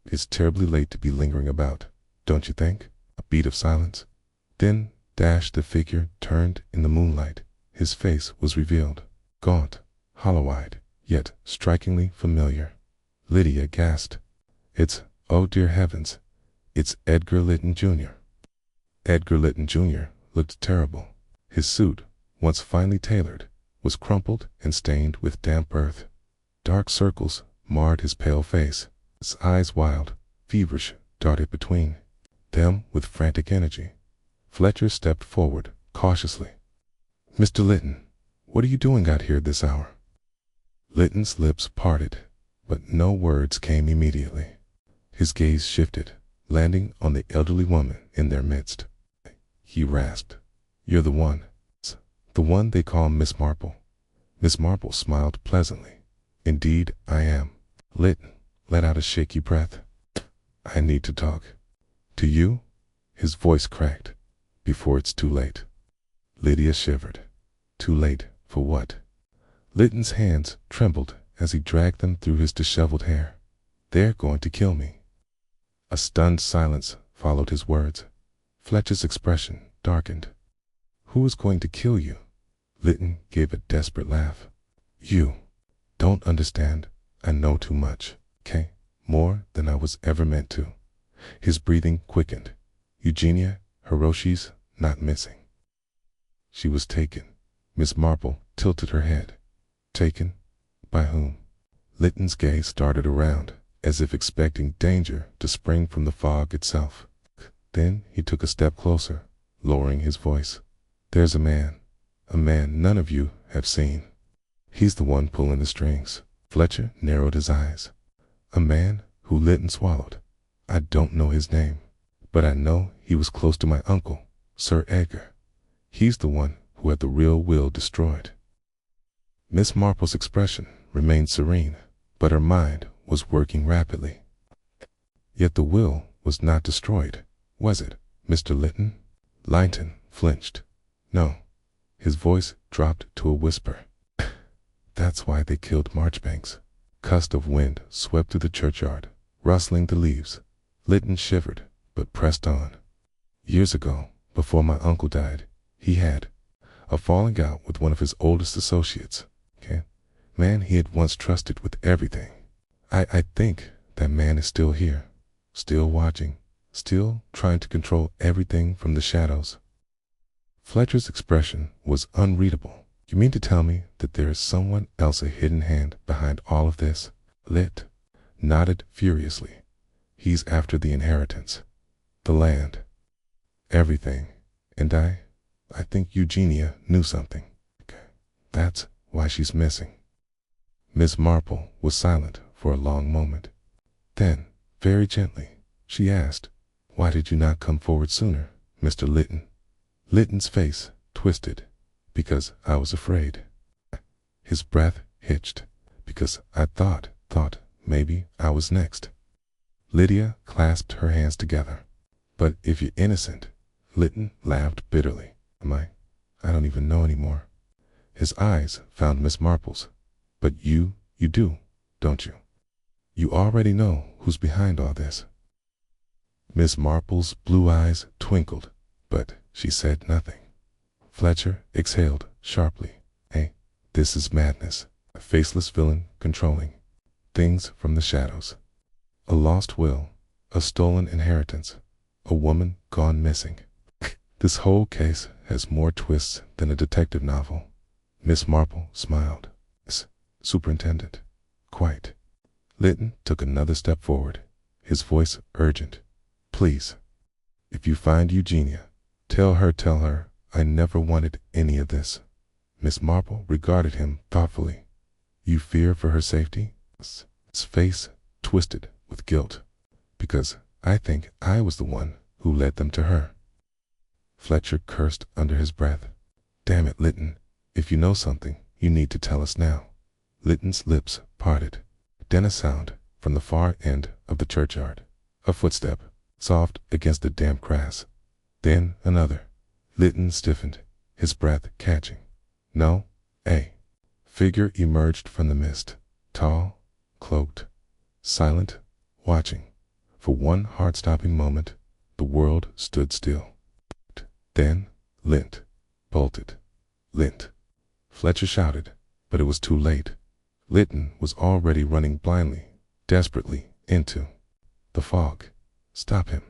"It's terribly late to be lingering about, don't you think?" A beat of silence. Then the figure turned in the moonlight. His face was revealed, gaunt, hollow-eyed, yet strikingly familiar. Lydia gasped. Oh dear heavens, it's Edgar Litton Jr. Edgar Litton Jr. looked terrible. His suit, once finely tailored, was crumpled and stained with damp earth. Dark circles marred his pale face. His eyes, wild, feverish, darted between them with frantic energy. Fletcher stepped forward cautiously. "Mr. Litton, what are you doing out here this hour?" Litton's lips parted, but no words came immediately. His gaze shifted, landing on the elderly woman in their midst. He rasped, "You're the one they call Miss Marple." Miss Marple smiled pleasantly. "Indeed I am." Litton let out a shaky breath. "I need to talk." "To you?" His voice cracked. "Before it's too late." Lydia shivered. Too late for what? Litton's hands trembled as he dragged them through his disheveled hair. "They're going to kill me." A stunned silence followed his words. Fletcher's expression darkened. "Who is going to kill you?" Litton gave a desperate laugh. "You don't understand. I know too much, more than I was ever meant to." His breathing quickened. "Eugenia Hiroshi's not missing. She was taken." Miss Marple tilted her head. "Taken? By whom?" Litton's gaze started around, as if expecting danger to spring from the fog itself. Then he took a step closer, lowering his voice. "There's a man none of you have seen. He's the one pulling the strings." Fletcher narrowed his eyes. "A man who Litton swallowed. I don't know his name, but I know he was close to my uncle, Sir Edgar. He's the one who had the real will destroyed." Miss Marple's expression remained serene, but her mind was working rapidly. "Yet the will was not destroyed, was it, Mr. Litton?" Linton flinched. "No." His voice dropped to a whisper. "That's why they killed Marchbanks." Gust of wind swept through the churchyard, rustling the leaves. Litton shivered, but pressed on. "Years ago, before my uncle died, he had a falling out with one of his oldest associates. Man he had once trusted with everything. I think that man is still here, still watching, still trying to control everything from the shadows." Fletcher's expression was unreadable. "You mean to tell me that there is someone else, a hidden hand behind all of this?" Lit nodded furiously. "He's after the inheritance, the land." Everything. And I think Eugenia knew something. That's why she's missing. Miss Marple was silent for a long moment. Then, very gently, she asked, "Why did you not come forward sooner, Mr. Lytton?" Lytton's face twisted. "Because I was afraid." His breath hitched. "Because I thought maybe I was next." Lydia clasped her hands together. "But if you're innocent," Lytton laughed bitterly. "Am I? I don't even know anymore." His eyes found Miss Marple's. "But you do, don't you? You already know who's behind all this." Miss Marple's blue eyes twinkled, but she said nothing. Fletcher exhaled sharply. "Hey, this is madness. A faceless villain controlling things from the shadows. A lost will, a stolen inheritance, a woman gone missing. This whole case has more twists than a detective novel." Miss Marple smiled. "Superintendent, quite." Lytton took another step forward, his voice urgent. "Please, if you find Eugenia, tell her I never wanted any of this." Miss Marple regarded him thoughtfully. "You fear for her safety?" His face twisted with guilt. "Because I think I was the one who led them to her." Fletcher cursed under his breath. "Damn it, Lytton. If you know something, you need to tell us now." Lytton's lips parted. Then a sound from the far end of the churchyard. A footstep, soft against the damp grass. Then another. Lytton stiffened, his breath catching. No, a figure emerged from the mist, tall, cloaked, silent, watching. For one heart-stopping moment, the world stood still. Then, Lint bolted. Lint. Fletcher shouted, but it was too late. Lytton was already running blindly, desperately, into the fog. "Stop him."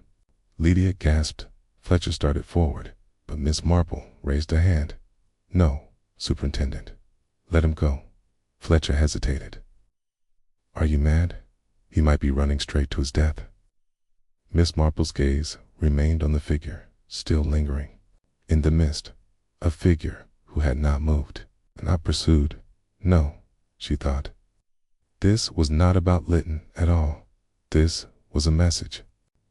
Lydia gasped. Fletcher started forward, but Miss Marple raised a hand. "No, Superintendent. Let him go." Fletcher hesitated. "Are you mad? He might be running straight to his death." Miss Marple's gaze remained on the figure, still lingering. In the mist, a figure who had not moved, not pursued. No, she thought. This was not about Lytton at all. This was a message,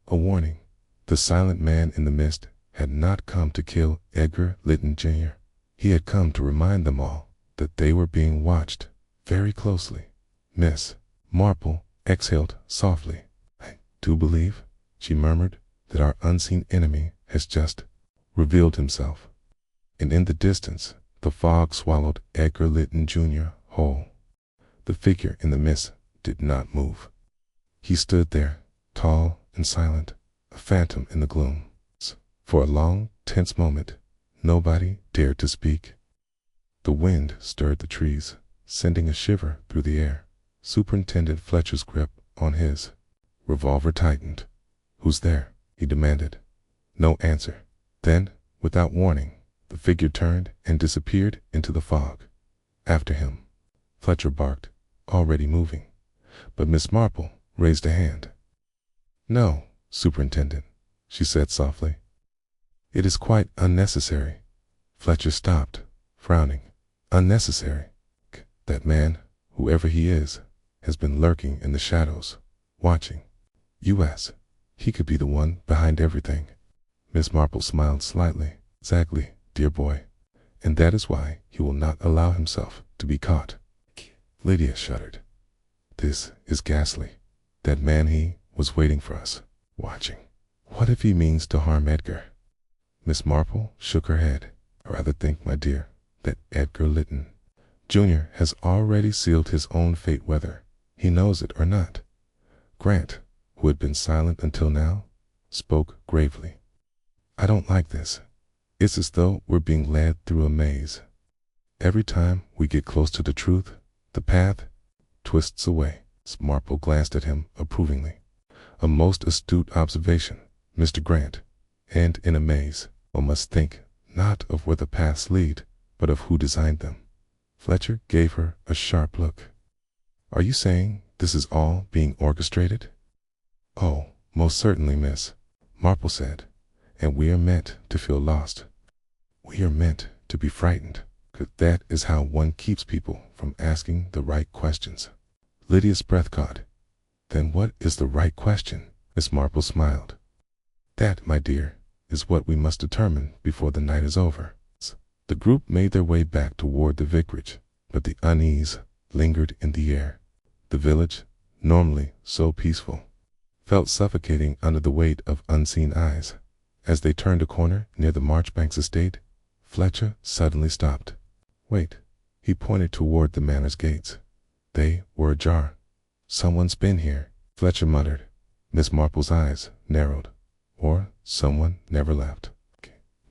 a warning. The silent man in the mist had not come to kill Edgar Lytton Jr. He had come to remind them all that they were being watched very closely. Miss Marple exhaled softly. "I do believe," she murmured, "that our unseen enemy has just revealed himself." And in the distance, the fog swallowed Edgar Lytton Jr. whole. The figure in the mist did not move. He stood there, tall and silent, a phantom in the gloom. For a long, tense moment, nobody dared to speak. The wind stirred the trees, sending a shiver through the air. Superintendent Fletcher's grip on his revolver tightened. "Who's there?" he demanded. No answer. Then, without warning, the figure turned and disappeared into the fog. After him, Fletcher barked, already moving. But Miss Marple raised a hand. "No, Superintendent," she said softly. "It is quite unnecessary." Fletcher stopped, frowning. "Unnecessary? That man, whoever he is, has been lurking in the shadows, watching. U.S. He could be the one behind everything." Miss Marple smiled slightly. "Exactly, dear boy. And that is why he will not allow himself to be caught." Lydia shuddered. "This is ghastly. That man, he was waiting for us, watching. What if he means to harm Edgar?" Miss Marple shook her head. "I rather think, my dear, that Edgar Lytton Jr. has already sealed his own fate, whether he knows it or not." Grant, who had been silent until now, spoke gravely. "I don't like this. It's as though we're being led through a maze. Every time we get close to the truth, the path twists away." Miss Marple glanced at him approvingly. "A most astute observation, Mr. Grant. And in a maze, one must think not of where the paths lead, but of who designed them." Fletcher gave her a sharp look. "Are you saying this is all being orchestrated?" "Oh, most certainly, Miss," Marple said. and we are meant to feel lost. We are meant to be frightened, 'cause that is how one keeps people from asking the right questions. Lydia's breath caught. Then what is the right question? Miss Marple smiled. That, my dear, is what we must determine before the night is over. The group made their way back toward the vicarage, but the unease lingered in the air. The village, normally so peaceful, felt suffocating under the weight of unseen eyes. As they turned a corner near the Marchbanks estate, Fletcher suddenly stopped. Wait. He pointed toward the manor's gates. They were ajar. Someone's been here, Fletcher muttered. Miss Marple's eyes narrowed. Or someone never left.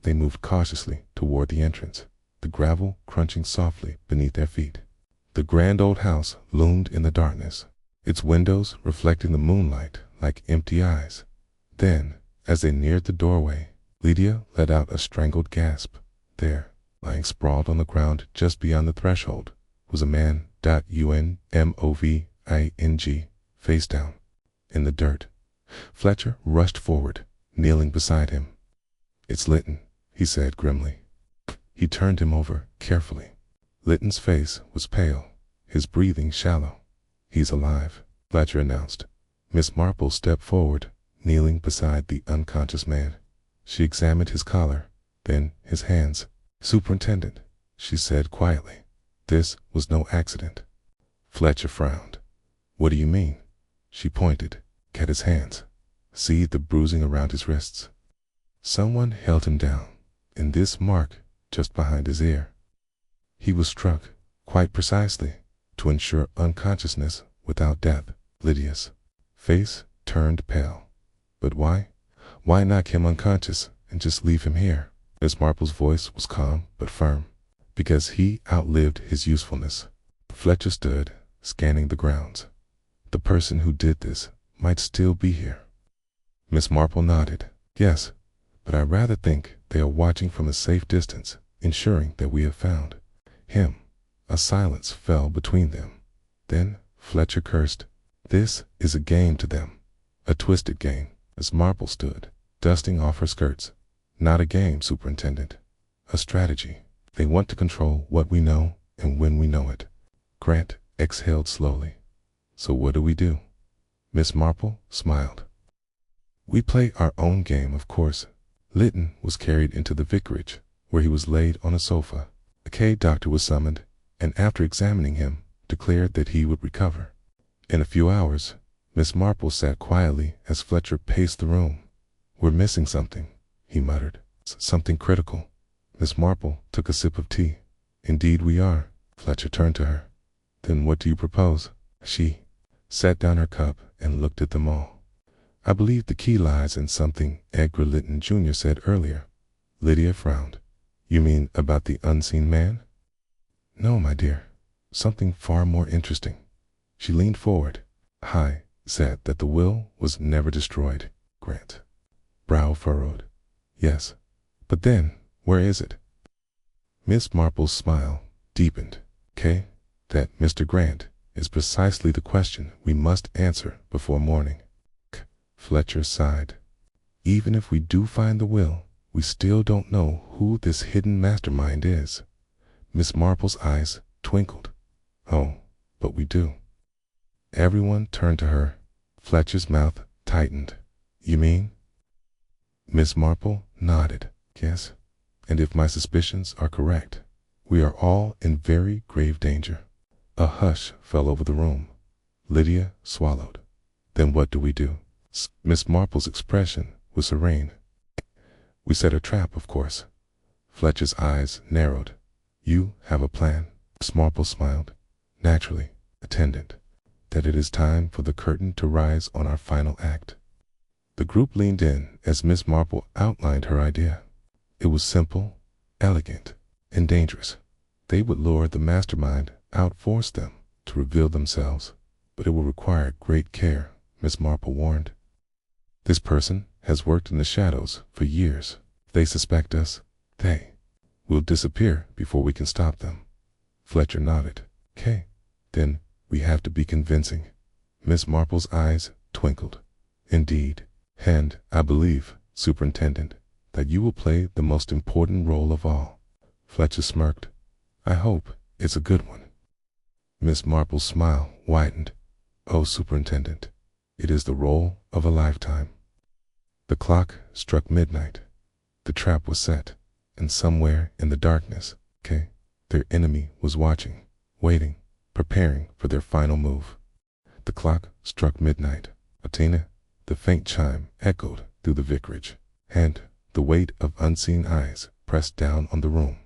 They moved cautiously toward the entrance, the gravel crunching softly beneath their feet. The grand old house loomed in the darkness, its windows reflecting the moonlight like empty eyes. Then, as they neared the doorway, Lydia let out a strangled gasp. There, lying sprawled on the ground just beyond the threshold, was a man, Unmoving, face down, in the dirt. Fletcher rushed forward, kneeling beside him. It's Lytton, he said grimly. He turned him over carefully. Lytton's face was pale, his breathing shallow. He's alive, Fletcher announced. Miss Marple stepped forward, kneeling beside the unconscious man. She examined his collar, then his hands. Superintendent, she said quietly, this was no accident. Fletcher frowned. What do you mean? She pointed at his hands. See the bruising around his wrists. Someone held him down, and this mark just behind his ear. He was struck, quite precisely, to ensure unconsciousness without death. Lydia's face turned pale. But why? Why knock him unconscious and just leave him here? Miss Marple's voice was calm but firm. Because he outlived his usefulness. Fletcher stood, scanning the grounds. The person who did this might still be here. Miss Marple nodded. Yes, but I rather think they are watching from a safe distance, ensuring that we have found him. A silence fell between them. Then Fletcher cursed. This is a game to them. A twisted game. Miss Marple stood, dusting off her skirts. Not a game, Superintendent. A strategy. They want to control what we know and when we know it. Grant exhaled slowly. So what do? Miss Marple smiled. We play our own game, of course. Lytton was carried into the vicarage, where he was laid on a sofa. A doctor was summoned, and after examining him, declared that he would recover. In a few hours, Miss Marple sat quietly as Fletcher paced the room. We're missing something, he muttered. Something critical. Miss Marple took a sip of tea. Indeed we are. Fletcher turned to her. Then what do you propose? She set down her cup and looked at them all. I believe the key lies in something Edgar Lytton Jr. said earlier. Lydia frowned. You mean about the unseen man? No, my dear. Something far more interesting. She leaned forward. I said that the will was never destroyed. Grant brow furrowed. Yes, but then, where is it? Miss Marple's smile deepened. That, Mr. Grant, is precisely the question we must answer before morning. Fletcher sighed. Even if we do find the will, we still don't know who this hidden mastermind is. Miss Marple's eyes twinkled. Oh, but we do. Everyone turned to her. Fletcher's mouth tightened. You mean? Miss Marple nodded. Yes, and if my suspicions are correct, we are all in very grave danger. A hush fell over the room. Lydia swallowed. Then what do? Miss Marple's expression was serene. We set a trap, of course. Fletcher's eyes narrowed. You have a plan? Miss Marple smiled. Naturally, attendant. That it is time for the curtain to rise on our final act. The group leaned in as Miss Marple outlined her idea. It was simple, elegant, and dangerous. They would lure the mastermind, outforce them to reveal themselves, but it will require great care, Miss Marple warned. This person has worked in the shadows for years. If they suspect us, they will disappear before we can stop them. Fletcher nodded. Then we have to be convincing. Miss Marple's eyes twinkled. Indeed, and, I believe, Superintendent, that you will play the most important role of all." Fletcher smirked. "I hope it's a good one." Miss Marple's smile widened. "Oh, Superintendent, it is the role of a lifetime." The clock struck midnight. The trap was set, and somewhere in the darkness, their enemy was watching, waiting, preparing for their final move. The clock struck midnight. Athena, the faint chime echoed through the vicarage, and the weight of unseen eyes pressed down on the room.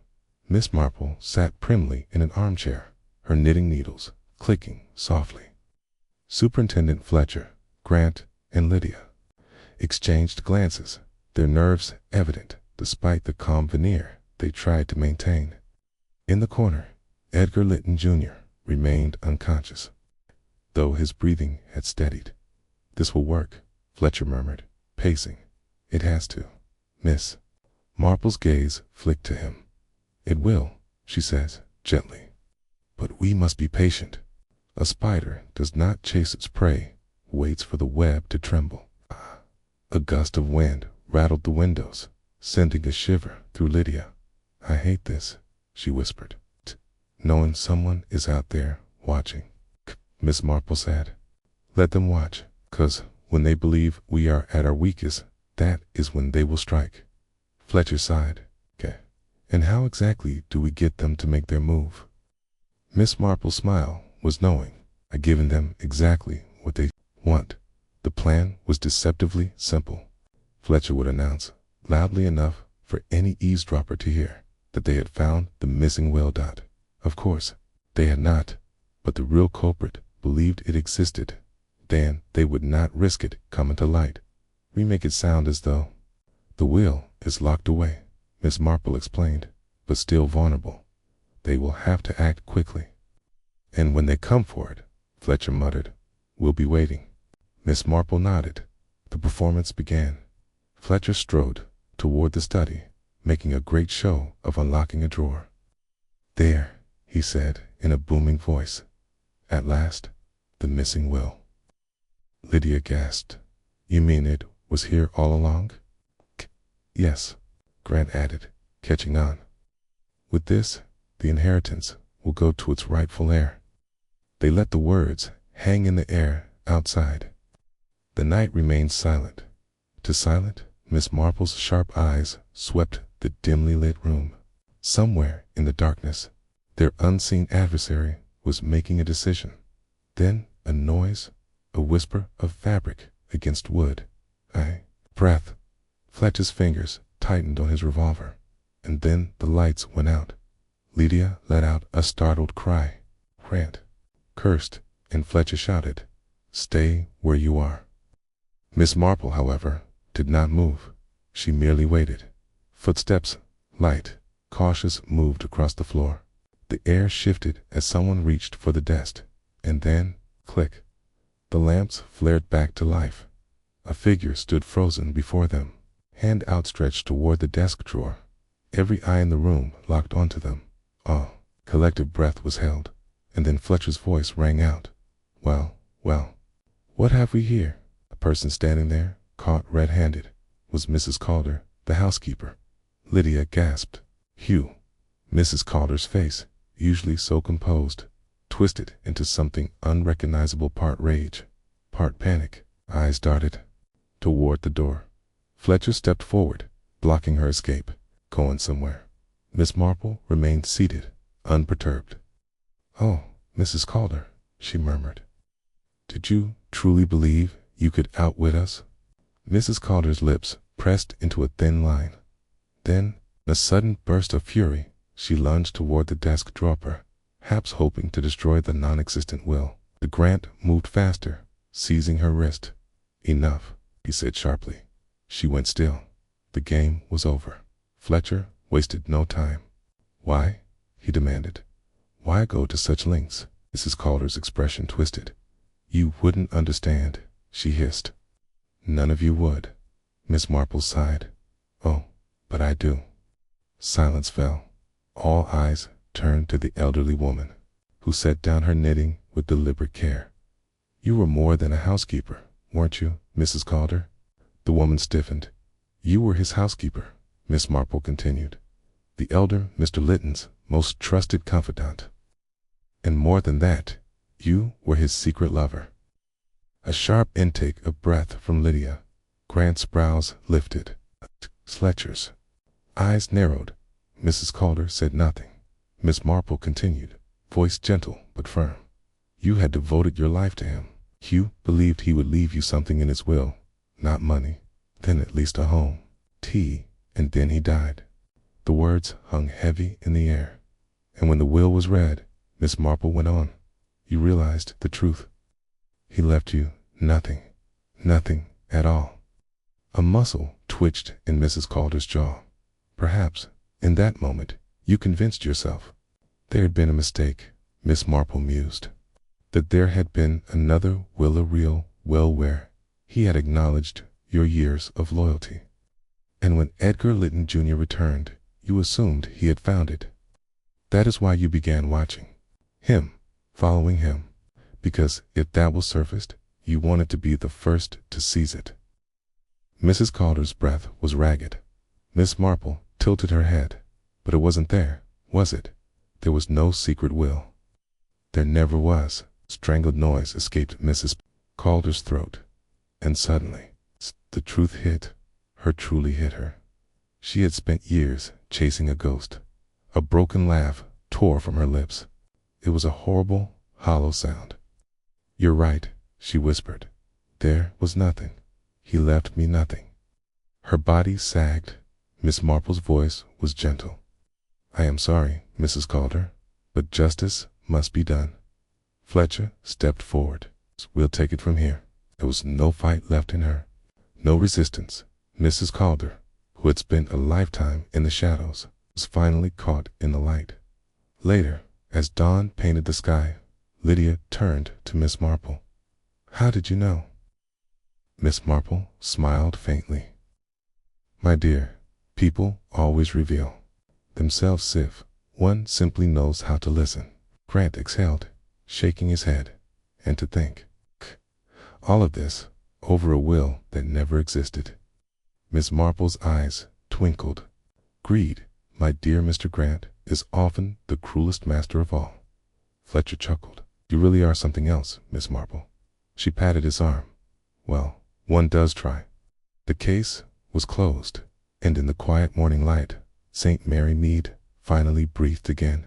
Miss Marple sat primly in an armchair, her knitting needles clicking softly. Superintendent Fletcher, Grant, and Lydia exchanged glances, their nerves evident despite the calm veneer they tried to maintain. In the corner, Edgar Litton Jr. remained unconscious, though his breathing had steadied. "This will work," Fletcher murmured, pacing. "It has to." Miss Marple's gaze flicked to him. "It will," she says gently. "But we must be patient. A spider does not chase its prey, waits for the web to tremble." A gust of wind rattled the windows, sending a shiver through Lydia. "I hate this," she whispered. "Knowing someone is out there watching." Miss Marple said, "Let them watch, 'cause when they believe we are at our weakest, that is when they will strike." Fletcher sighed. "And how exactly do we get them to make their move?" Miss Marple's smile was knowing. "I've given them exactly what they want." The plan was deceptively simple. Fletcher would announce, loudly enough for any eavesdropper to hear, that they had found the missing will. Of course, they had not, but the real culprit believed it existed. Then they would not risk it coming to light. "We make it sound as though the will is locked away," Miss Marple explained, "but still vulnerable. They will have to act quickly." "And when they come for it," Fletcher muttered, "we'll be waiting." Miss Marple nodded. The performance began. Fletcher strode toward the study, making a great show of unlocking a drawer. "There," he said in a booming voice. "At last, the missing will." Lydia gasped. "You mean it was here all along?" "Yes," Grant added, catching on. "With this, the inheritance will go to its rightful heir." They let the words hang in the air outside. The night remained silent. Too silent, Miss Marple's sharp eyes swept the dimly lit room. Somewhere in the darkness, their unseen adversary was making a decision. Then a noise, a whisper of fabric against wood. Breath. Fletcher's fingers tightened on his revolver, and then the lights went out. Lydia let out a startled cry. Grant cursed, and Fletcher shouted, "Stay where you are." Miss Marple, however, did not move. She merely waited. Footsteps, light, cautious, moved across the floor. The air shifted as someone reached for the desk, and then, click, the lamps flared back to life. A figure stood frozen before them, hand outstretched toward the desk drawer. Every eye in the room locked onto them. Collective breath was held, and then Fletcher's voice rang out. Well, what have we here?" A person standing there, caught red-handed, was Mrs. Calder, the housekeeper. Lydia gasped. "Hugh!" Mrs. Calder's face, usually so composed, twisted into something unrecognizable, part rage, part panic. Eyes darted toward the door. Fletcher stepped forward, blocking her escape. "Going somewhere." Miss Marple remained seated, unperturbed. "Oh, Mrs. Calder," she murmured. "Did you truly believe you could outwit us?" Mrs. Calder's lips pressed into a thin line. Then, in a sudden burst of fury, she lunged toward the desk drawer, perhaps hoping to destroy the non-existent will. The Grant moved faster, seizing her wrist. "Enough," he said sharply. She went still. The game was over. Fletcher wasted no time. "Why?" he demanded. "Why go to such lengths?" Mrs. Calder's expression twisted. "You wouldn't understand," she hissed. "None of you would." Miss Marple sighed. "Oh, but I do." Silence fell. All eyes turned to the elderly woman, who set down her knitting with deliberate care. "You were more than a housekeeper, weren't you, Mrs. Calder?" The woman stiffened. "You were his housekeeper, Miss Marple continued. The elder Mr. Lytton's most trusted confidant. And more than that, you were his secret lover. A sharp intake of breath from Lydia. Grant's brows lifted. Fletcher's eyes narrowed. Mrs. Calder said nothing. Miss Marple continued, voice gentle but firm. You had devoted your life to him. You believed he would leave you something in his will, not money, then at least a home, tea, and then he died. The words hung heavy in the air. And when the will was read, Miss Marple went on, you realized the truth. He left you nothing, nothing at all. A muscle twitched in Mrs. Calder's jaw. Perhaps, in that moment, you convinced yourself. There had been a mistake, Miss Marple mused. That there had been another will, a real will where he had acknowledged your years of loyalty. And when Edgar Lytton Jr. returned, you assumed he had found it. That is why you began watching him, following him, because if that was surfaced, you wanted to be the first to seize it. Mrs. Calder's breath was ragged. Miss Marple tilted her head. But it wasn't there, was it? There was no secret will. There never was. Strangled noise escaped Mrs. Calder's throat. And suddenly, the truth hit her, truly hit her. She had spent years chasing a ghost. A broken laugh tore from her lips. It was a horrible, hollow sound. You're right, she whispered. There was nothing. He left me nothing. Her body sagged. Miss Marple's voice was gentle. I am sorry, Mrs. Calder, but justice must be done. Fletcher stepped forward. We'll take it from here. There was no fight left in her, no resistance. Mrs. Calder, who had spent a lifetime in the shadows, was finally caught in the light. Later, as dawn painted the sky, Lydia turned to Miss Marple. How did you know? Miss Marple smiled faintly. My dear, people always reveal themselves if one simply knows how to listen. Grant exhaled, shaking his head. And to think, all of this over a will that never existed. Miss Marple's eyes twinkled. Greed, my dear Mr. Grant, is often the cruelest master of all. Fletcher chuckled. You really are something else, Miss Marple. She patted his arm. Well, one does try. The case was closed, and in the quiet morning light, St. Mary Mead finally breathed again.